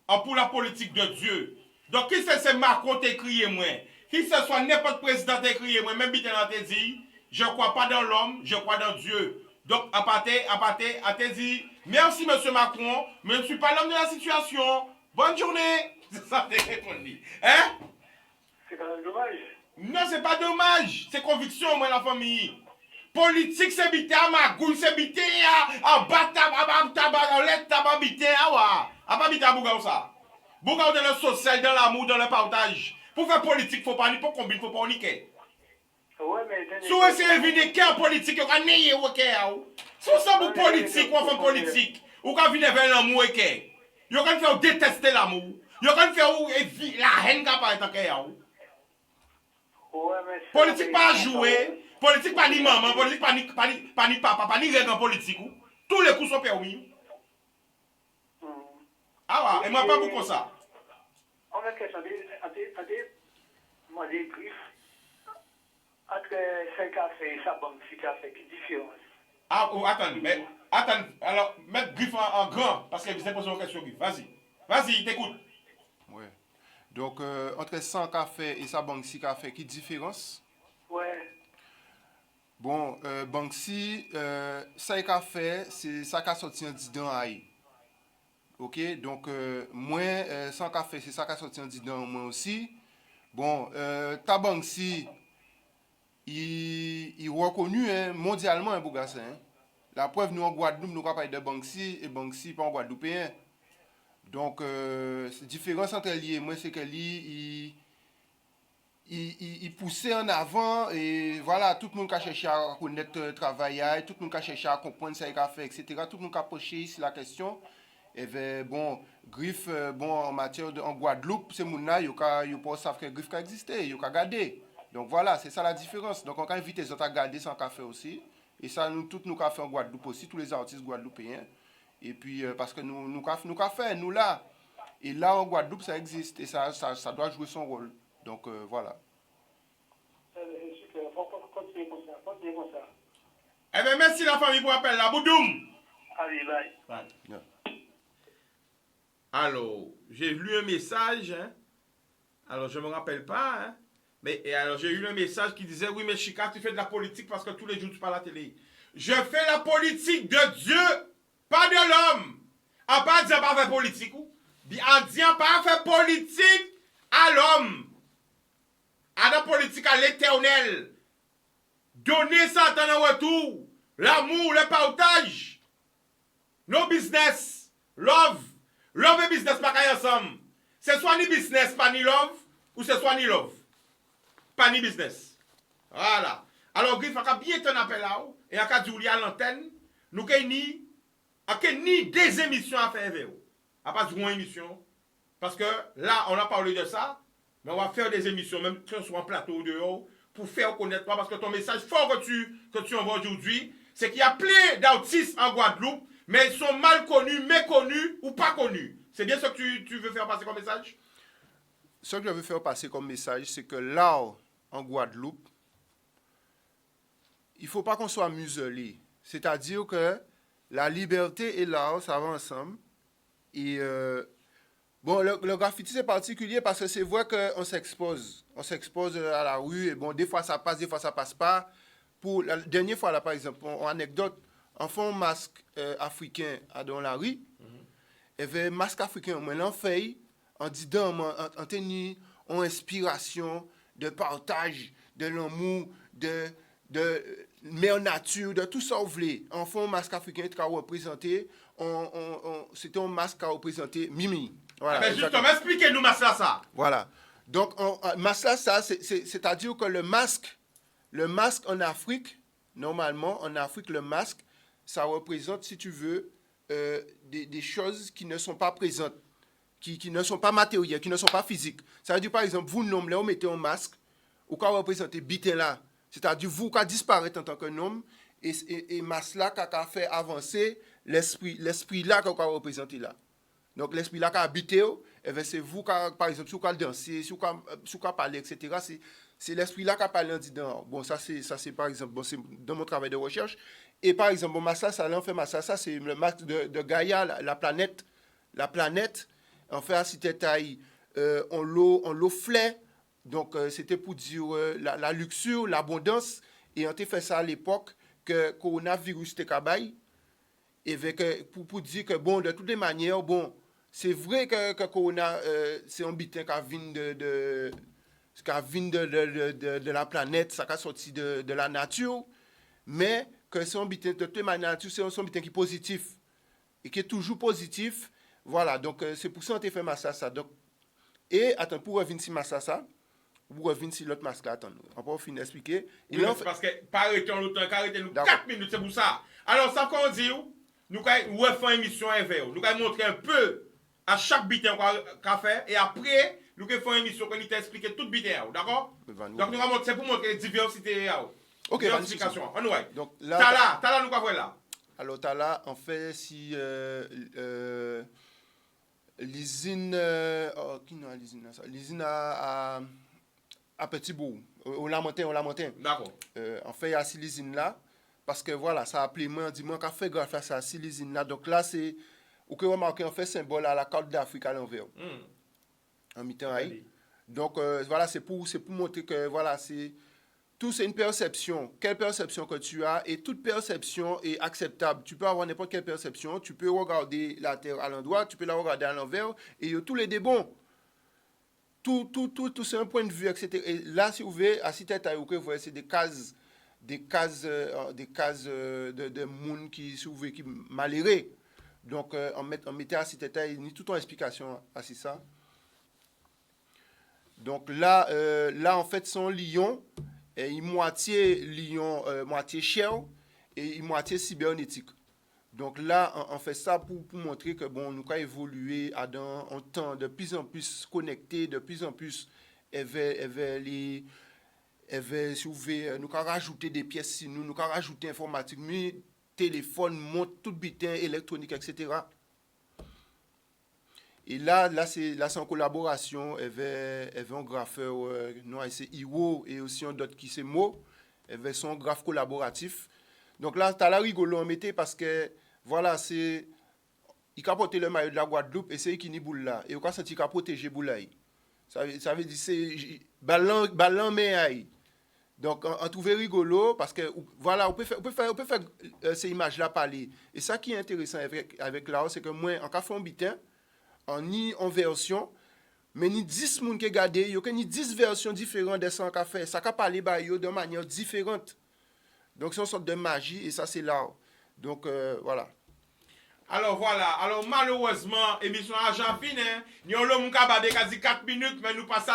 On pour la politique de Dieu. Donc, qui c'est Macron qui crié moi? Qui ce soit n'importe président qui crié moi? Même Biten a dit, je ne crois pas dans l'homme, je crois dans Dieu. Donc, à te dit, merci monsieur Macron, mais je ne suis pas l'homme de la situation. Bonne journée. C'est ça que répondu. Hein? C'est quand même dommage. Non, c'est pas dommage. C'est conviction, moi, la famille. Politique, c'est bité à magouille, c'est bité à tabac, en lettre tabac, bité à wa. À pas bité à Bougaou ça. Bougaou dans le social, dans l'amour, dans le partage. Pour faire politique, faut pas ni pour combiner, faut pas niquer. Ouais, mais... Si vous essayez de venir en politique, vous allez nier au cœur. Si vous savez politique, ou en politique, vous allez venir vers l'amour et cœur. Vous allez faire détester l'amour. Vous allez faire la haine qui apparaît dans le cœur. Politique pas jouer, politique pas ni maman, politique pas ni papa, pas ni règle en politique. Tous les coups sont permis. Ah ouais, et moi pas beaucoup ça. On a question moi des griffes. Entre 5 cafés et ça bon petit café, qui différence? Ah, oh, attends, alors, mettre griffe en grand, parce que vous avez posé une question griffe. Vas-y, t'écoute. Ouais. Donc, entre 100 cafés et sa Banksy café, qui différence? Ouais. Bon, Banksy, ça café, c'est ça qui a sorti en dedans aïe. Ok, donc, moins 100 café, c'est ça qui a sorti en dedans moi aussi. Bon, ta Banksy, il est reconnu mondialement, un Bougassin. Hein. La preuve, nous en Guadeloupe, nous parlons de Banksy, et Banksy pas en Guadeloupéen. Donc, la différence entre lui et moi, c'est que lui, il poussait en avant, et voilà, tout le monde a cherché à connaître le travail, tout le monde a cherché à comprendre ce qu'il a fait, etc. Tout le monde a approché ici la question. Et bien, bon, Griffe, en matière en Guadeloupe, c'est mon là, il n'y a pas savent que Griffe existe, il y a gardé. Donc voilà, c'est ça la différence. Donc on a invité les autres à garder son café aussi. Et ça, nous, tous nos cafés en Guadeloupe aussi, tous les artistes guadeloupéens. Et puis, parce que nous cafés, nous là. Et là, en Guadeloupe, ça existe. Et ça doit jouer son rôle. Donc voilà. Super, continuez comme ça. Eh bien, merci la famille pour l'appel, la Boudoum. Allez, bye. Yeah. Alors, j'ai lu un message, hein. Alors je ne me rappelle pas, hein. Mais alors j'ai eu un message qui disait, oui mais Chika, tu fais de la politique parce que tous les jours tu parles à la télé. Je fais la politique de Dieu, pas de l'homme. En pas disant pas faire politique, en disant pas faire politique à l'homme. À la politique à l'éternel. Donner ça en retour. L'amour, le partage. No business. Love. Love et business pas ensemble. C'est soit ni business, pas ni love, ou c'est soit ni love. Pas ni business. Voilà. Alors, Griff a bien ton appel là, et a dit à l'antenne, nous avons ni des émissions à faire avec vous. À part une émission. Parce que là, on a parlé de ça, mais on va faire des émissions, même sur un plateau dehors, pour faire connaître toi, parce que ton message fort que tu envoies aujourd'hui, c'est qu'il y a plein d'autistes en Guadeloupe, mais ils sont mal connus, méconnus ou pas connus. C'est bien ce que tu veux faire passer comme message? Ce que je veux faire passer comme message, c'est que là, en Guadeloupe, il ne faut pas qu'on soit muselé. C'est-à-dire que la liberté et là, ça va ensemble. Et bon, le graffiti, c'est particulier parce que c'est vrai qu'on s'expose. On s'expose à la rue. Et bon, des fois, ça passe, des fois, ça passe pas. Pour la dernière fois, là, par exemple, en anecdote, on fait un masque africain dans la rue. Il y avait un masque africain. On l'a fait en disant, en tenue, en inspiration, de partage, de l'amour, de mère nature, de tout ça, vous voulez. En fait, un masque africain qui a représenté, c'était un masque qui a représenté Mimi. Voilà, mais justement, expliquez-nous, Masla, ça. Voilà. Donc, Masla, ça, c'est-à-dire que le masque en Afrique, normalement, en Afrique, le masque, ça représente, si tu veux, des choses qui ne sont pas présentes, qui ne sont pas matérielles, qui ne sont pas physiques. Ça veut dire, par exemple, vous, l'homme, là, vous mettez un masque, ou quand vous représentez bitin là, c'est-à-dire vous qui disparaître en tant qu'un homme, et Masla qui a fait avancer l'esprit là qu'on a représenté là. Donc l'esprit là qui a habité, c'est vous qui, par exemple, si vous avez dansé, si vous avez parlé, etc. C'est l'esprit là qui a parlé en disant, bon, ça c'est par exemple, bon, c'est dans mon travail de recherche. Et par exemple, bon, Masla, ça là, on fait Masla, ça c'est le masque de Gaïa, la planète. La planète, on fait à cité taille, on l'eau flait. Donc, c'était pour dire la luxure, l'abondance. Et on a fait ça à l'époque que coronavirus était cabaye. Et pour dire que, bon, de toutes les manières, bon, c'est vrai que Corona, c'est un bitin qui vient de la planète, ça qui sorti de la nature. Mais que c'est un bitin de toutes les manières, c'est un bitin qui est positif. Et qui est toujours positif. Voilà, donc c'est pour ça qu'on a fait Massassa. Donc, et, attends, pour revenir sur Massassa, pour revenir sur l'autre masque là, attends, on peut finir d'expliquer. Oui, c'est parce que, pas arrêter longtemps, arrêter nous 4 minutes, c'est pour ça. Alors, ça qu'on dit, nous faisons une émission avec vous. Nous allons montrer un peu à chaque bitin qu'on a fait, et après, nous faisons une émission qui t'a expliqué toute bitin, d'accord? Donc, nous allons montrer, c'est pour montrer la diversité. Ok, diversification. Anyway. Donc, là, t'as là, nous allons voir là. Alors, t'as là, en fait, si l'usine, qui n'a l'usine là, ça? L'usine à Petit Bourg, au Lamentin. D'accord. En fait, il y a ces l'usine là, parce que voilà, ça a appelé moi, on dit moi, qu'on fait grâce à ça, ces l'usine là. Donc là, c'est, vous pouvez remarquer, on fait symbole à la carte d'Afrique à l'envers. En mi-temps, donc voilà, c'est pour montrer que voilà, tout c'est une perception. Quelle perception que tu as, et toute perception est acceptable. Tu peux avoir n'importe quelle perception, tu peux regarder la terre à l'endroit, tu peux la regarder à l'envers, et tous les débons. Tout c'est un point de vue, etc. Et là, si vous voyez, à Cité vous voyez, c'est des cases de monde qui, si vous voulez, qui malheureux. Donc, on mettait à Cité il y a toute une explication à ça. Donc là, en fait, son lion, et il moitié lion, moitié chien, et il moitié cybernétique. Donc là, on fait ça pour montrer que bon, nous avons évolué dans un temps de plus en plus connecté, de plus en plus, si vous voulez, nous avons rajouté des pièces sur nous, avons rajouté informatique, téléphone, montre, tout bitin, électronique, etc. Et là c'est en collaboration avec un graffeur, c'est Iwo, et aussi un d'autre qui c'est Mo, avec son graphe collaboratif. Donc là, tu as la rigolo en mettait parce que, voilà, c'est. Il a porté le maillot de la Guadeloupe et c'est qui ni boule là. Et on a senti qu'il a protégé boulaï. Ça veut dire c'est. Ballon mais. Donc, on trouve rigolo parce que, voilà, on peut faire ces images-là parler. Et ça qui est intéressant avec là, c'est que moi, en cas fait un bitin, en version, mais ni 10 personnes qui regardent, il y a ni 10 versions différentes de ça qu'on fait. Ça peut parler de manière différente. Donc, c'est une sorte de magie et ça, c'est là. Donc, voilà. Alors, voilà. Alors, malheureusement, émission Argent Fin, nous avons quasi 4 minutes, mais nous passons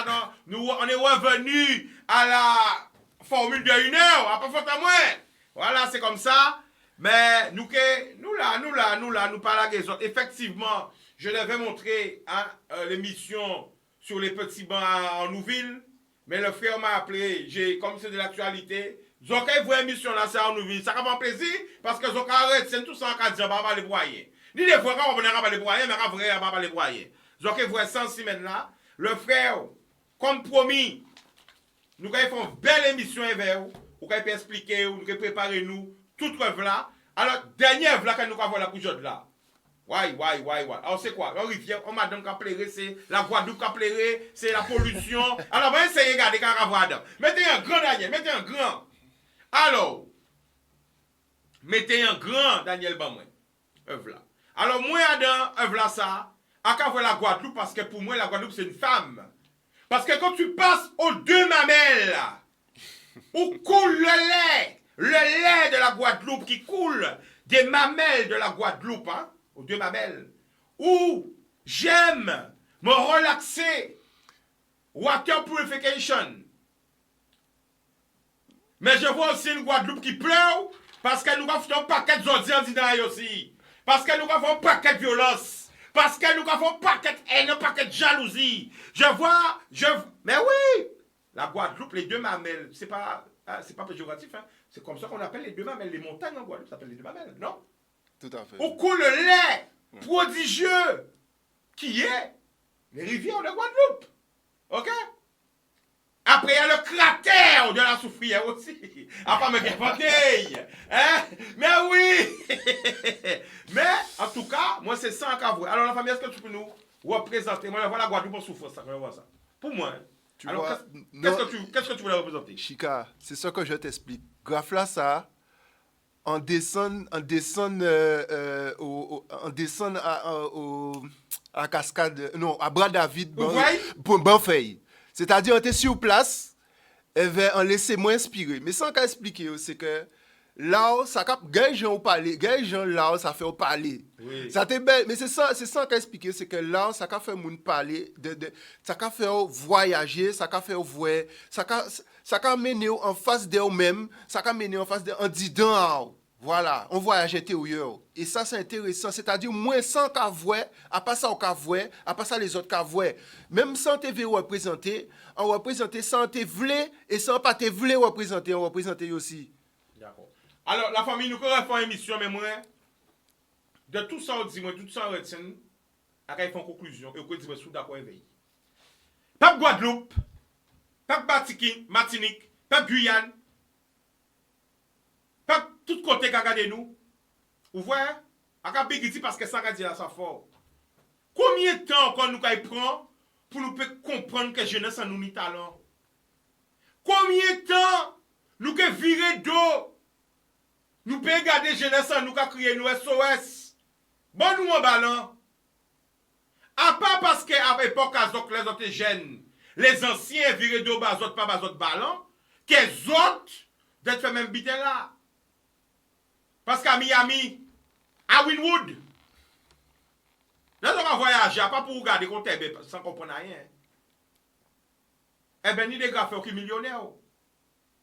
on est revenu à formule de 1 heure, après faut à moins. Voilà, c'est comme ça. Mais nous parlons des autres. Effectivement, je devais montrer l'émission sur les petits bancs en Nouville, mais le frère m'a appelé, comme c'est de l'actualité, Zoka voit l'émission là, c'est en Nouville, ça va plaisir, parce que Zoka arrête, c'est tout ça en 4 jours, on va les broyer. Ni des fois, on va pas les broyer, mais on va pas les broyer. Zoka voit 100 semaines là, le frère, comme promis, nous avons fait une belle émission avec vous, nous avons expliquer, nous avons préparé nous, toute œuvre là. Alors, dernière œuvre là, que nous avons la coujotte là. Ouais. Alors, c'est quoi? La rivière, on madame qui a pleuré, c'est la Guadeloupe qui a pleuré, c'est la pollution. Alors, on va essayer de regarder quand on va voir. Mettez un grand Daniel, mettez un grand. Alors, mettez un grand Daniel Bamouin. Œuvre là. Alors, moi, dans œuvre là, ça, à quand voir la Guadeloupe, parce que pour moi, la Guadeloupe, c'est une femme. Parce que quand tu passes aux 2 mamelles, où coule le lait de la Guadeloupe qui coule des mamelles de la Guadeloupe, hein, aux 2 mamelles, où j'aime me relaxer, water purification. Mais je vois aussi une Guadeloupe qui pleure parce que nous avons fait un paquet de zodiacs aussi. Parce que nous avons un paquet de violence. Parce que nous avons un paquet de haine, un paquet de jalousie. Mais oui, la Guadeloupe, les 2 mamelles, c'est pas péjoratif, hein. C'est comme ça qu'on appelle les 2 mamelles. Les montagnes en Guadeloupe s'appellent les 2 mamelles, non? Tout à fait. Où coule le lait prodigieux qui est les rivières de Guadeloupe. OK? Après, il y a le cratère de la Soufrière aussi. Après, me faire hein? Mais oui! Mais, en tout cas, moi, c'est ça qu'à voir. Alors, la famille, est-ce que tu peux nous représenter? Moi, je vois la Guadeloupe en souffrance, ça, voir ça. Pour moi, hein? Tu alors, vois, qu'est-ce que tu voulais représenter? Chica, c'est ça que je t'explique. Graphe là, ça, on descend à Cascade, non, à Bras-David, Banfeuille. C'est-à-dire, on était sur place, et on laissait moins inspirer. Mais sans qu'à expliquer, c'est que là, ça cap, les gens là, ça fait parler. Oui. Ça t'est belle, mais c'est ça qu'à expliquer, c'est que là, ça qu'a fait moun parler, ça qu'a fait voyager, ça qu'a fait voir, ça qu'a mené en face d'eux-mêmes, ça qu'a mené en face d'eux, en disant, voilà, on voyage intérieur. Et ça, c'est intéressant. C'est-à-dire, moins sans qu'à voir, à part ça, on qu'à voir, à part ça, les autres qu'à voir. Même sans te représenter, on représente sans te vouler, et sans pas te vouler représenter, on représente aussi. D'accord. Alors, la famille, nous pourrons faire une émission, mais moi, de tout ça, on dit, moi, tout ça, on retient, après, ils font conclusion, et on dit, moi, je suis d'accord avec. Peuple Guadeloupe, peuple Martinique, peuple Guyane, peuple tout côté qu'a regardé nous, vous voyez, à Bigiti parce que ça a dit là, ça fort. Combien de temps qu'on nous prend pour nous comprendre que jeunesse a nous ni talent? Combien de temps nous que virer d'eau? Nous pouvons garder jeunesse en nous qui crier nous SOS. Bon, nous en ballon. À part parce qu'à l'époque, les autres jeunes, les anciens virés d'eau, pas ballon, que les autres, d'être fait même biter là. Parce qu'à Miami, à Winwood, là, on va voyager, pas pour regarder qu'on t'aime sans comprendre rien. Eh bien, ni des graffeurs qui sont millionnaires.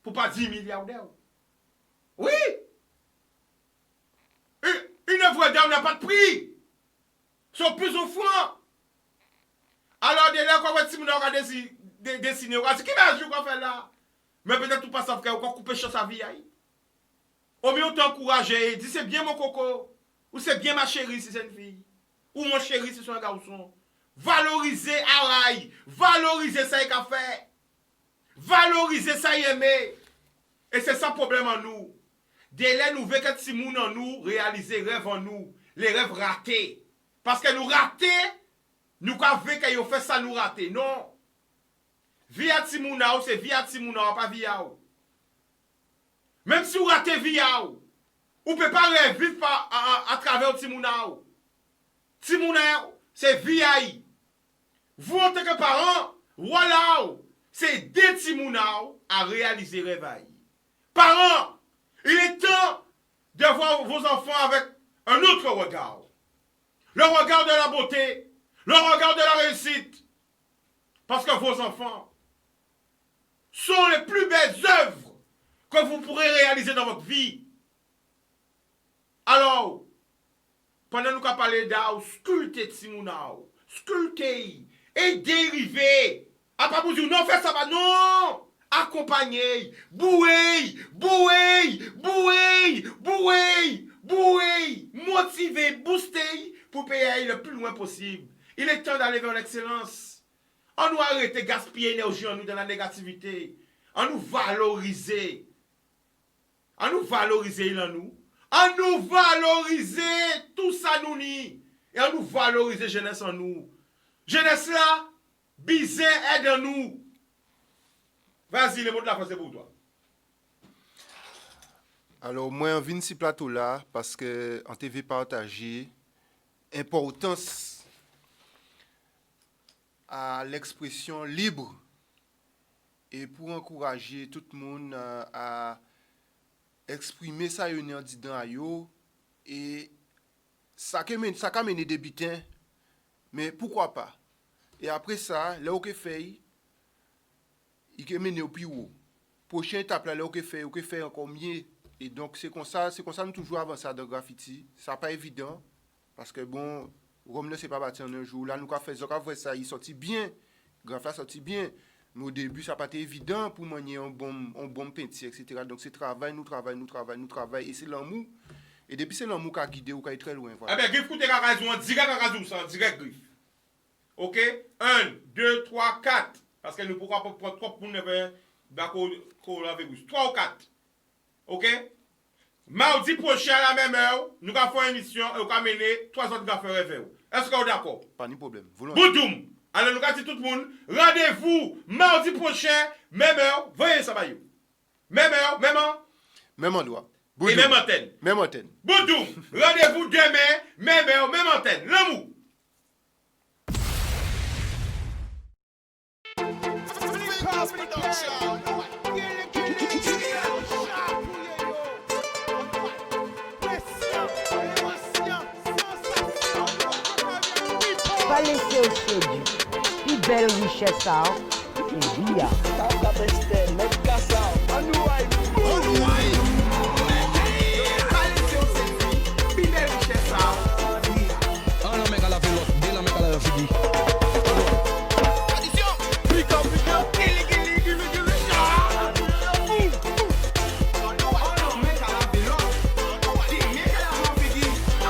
Pour pas 10 milliardaires. Oui! Une œuvre d'art n'a pas de prix. Ils sont plus offrants. Alors, dès là, quand on va dessiner, on va dire, qui va jouer qu'on fait là? Mais peut-être tout pas ça, on va couper sa vie. Au mieux, on t'encourage, dis c'est bien mon coco, ou c'est bien ma chérie si c'est une fille, ou mon chéri si c'est un garçon. Valoriser Araï, valoriser ça qu'il a fait, valoriser ça qu'il aimé. Et c'est ça le problème en nous. Dès là, nous voulons que Timoun en nous réaliser les rêves en nous, les rêves ratés. Parce que nous ratés, nous avons qu'il fait ça nous rater. Non. Via Timouna, c'est via Timouna, pas via ou. Même si vous ratez via ou, vous ne pouvez pas vivre à travers Timouna. Timouna, c'est via. Vous, en tant que parents, voilà, c'est des Timouna à réaliser le réveil. Parents, il est temps de voir vos enfants avec un autre regard. Le regard de la beauté, le regard de la réussite. Parce que vos enfants sont les plus belles œuvres que vous pourrez réaliser dans votre vie. Alors, pendant que nous avons parlé d'au, sculpter Timounao, sculpter et dériver. À pas vous dire non, fais ça pas, non! Accompagner, bouer, motiver, booster pour payer le plus loin possible. Il est temps d'aller vers l'excellence. On nous arrête de gaspiller l'énergie en nous dans la négativité. On nous valoriser. On nous valoriser il en nous. On nous valoriser tout ça nous ni. Et on nous valoriser jeunesse en nous. Jeunesse là, bisé aide en nous. Vas-y, le mot de la fin c'est pour toi. Alors, moi, je viens de ce plateau-là parce que en TV partagé, importance à l'expression libre et pour encourager tout le monde à exprimer ça en disant yo et ça a mené des butins, mais pourquoi pas? Et après ça, là où que fait, il peut mener au plus haut. Prochaine étape là où que fait encore mieux. Et donc c'est comme ça nous toujours avancer dans le graffiti. Ça n'est pas évident parce que bon, Rome ne s'est pas bâti en un jour. Là nous avons fait ça, il sortit bien, graffiti sorti bien. Mais au début ça n'a pas été évident pour manier un bon peinture, etc. Donc c'est travail, nous travaillons et c'est l'amour. Et depuis c'est l'amour qui a guidé ou qui est très loin. Voilà. Eh bien, griffe coûte caracazou, direct griffe. Ok? 1, 2, 3, 4. Parce que nous pourrons pas prendre 3 pour 9 d'accord avec vous. 3 ou 4. Ok? Mardi prochain à la même heure, nous allons faire une émission et nous allons mener 3 autres gaffeurs vers vous. Est-ce que vous êtes d'accord? Pas de problème. Boudoum! Alors nous allons dire tout le monde, rendez-vous mardi prochain, même heure, voyez ça va you. Même heure, même endroit. Et même antenne. Même antenne. Boudoum! Rendez-vous demain, même heure, même antenne. L'amour! Va laisser au sédu. Une belle richesse, ça. Et bien.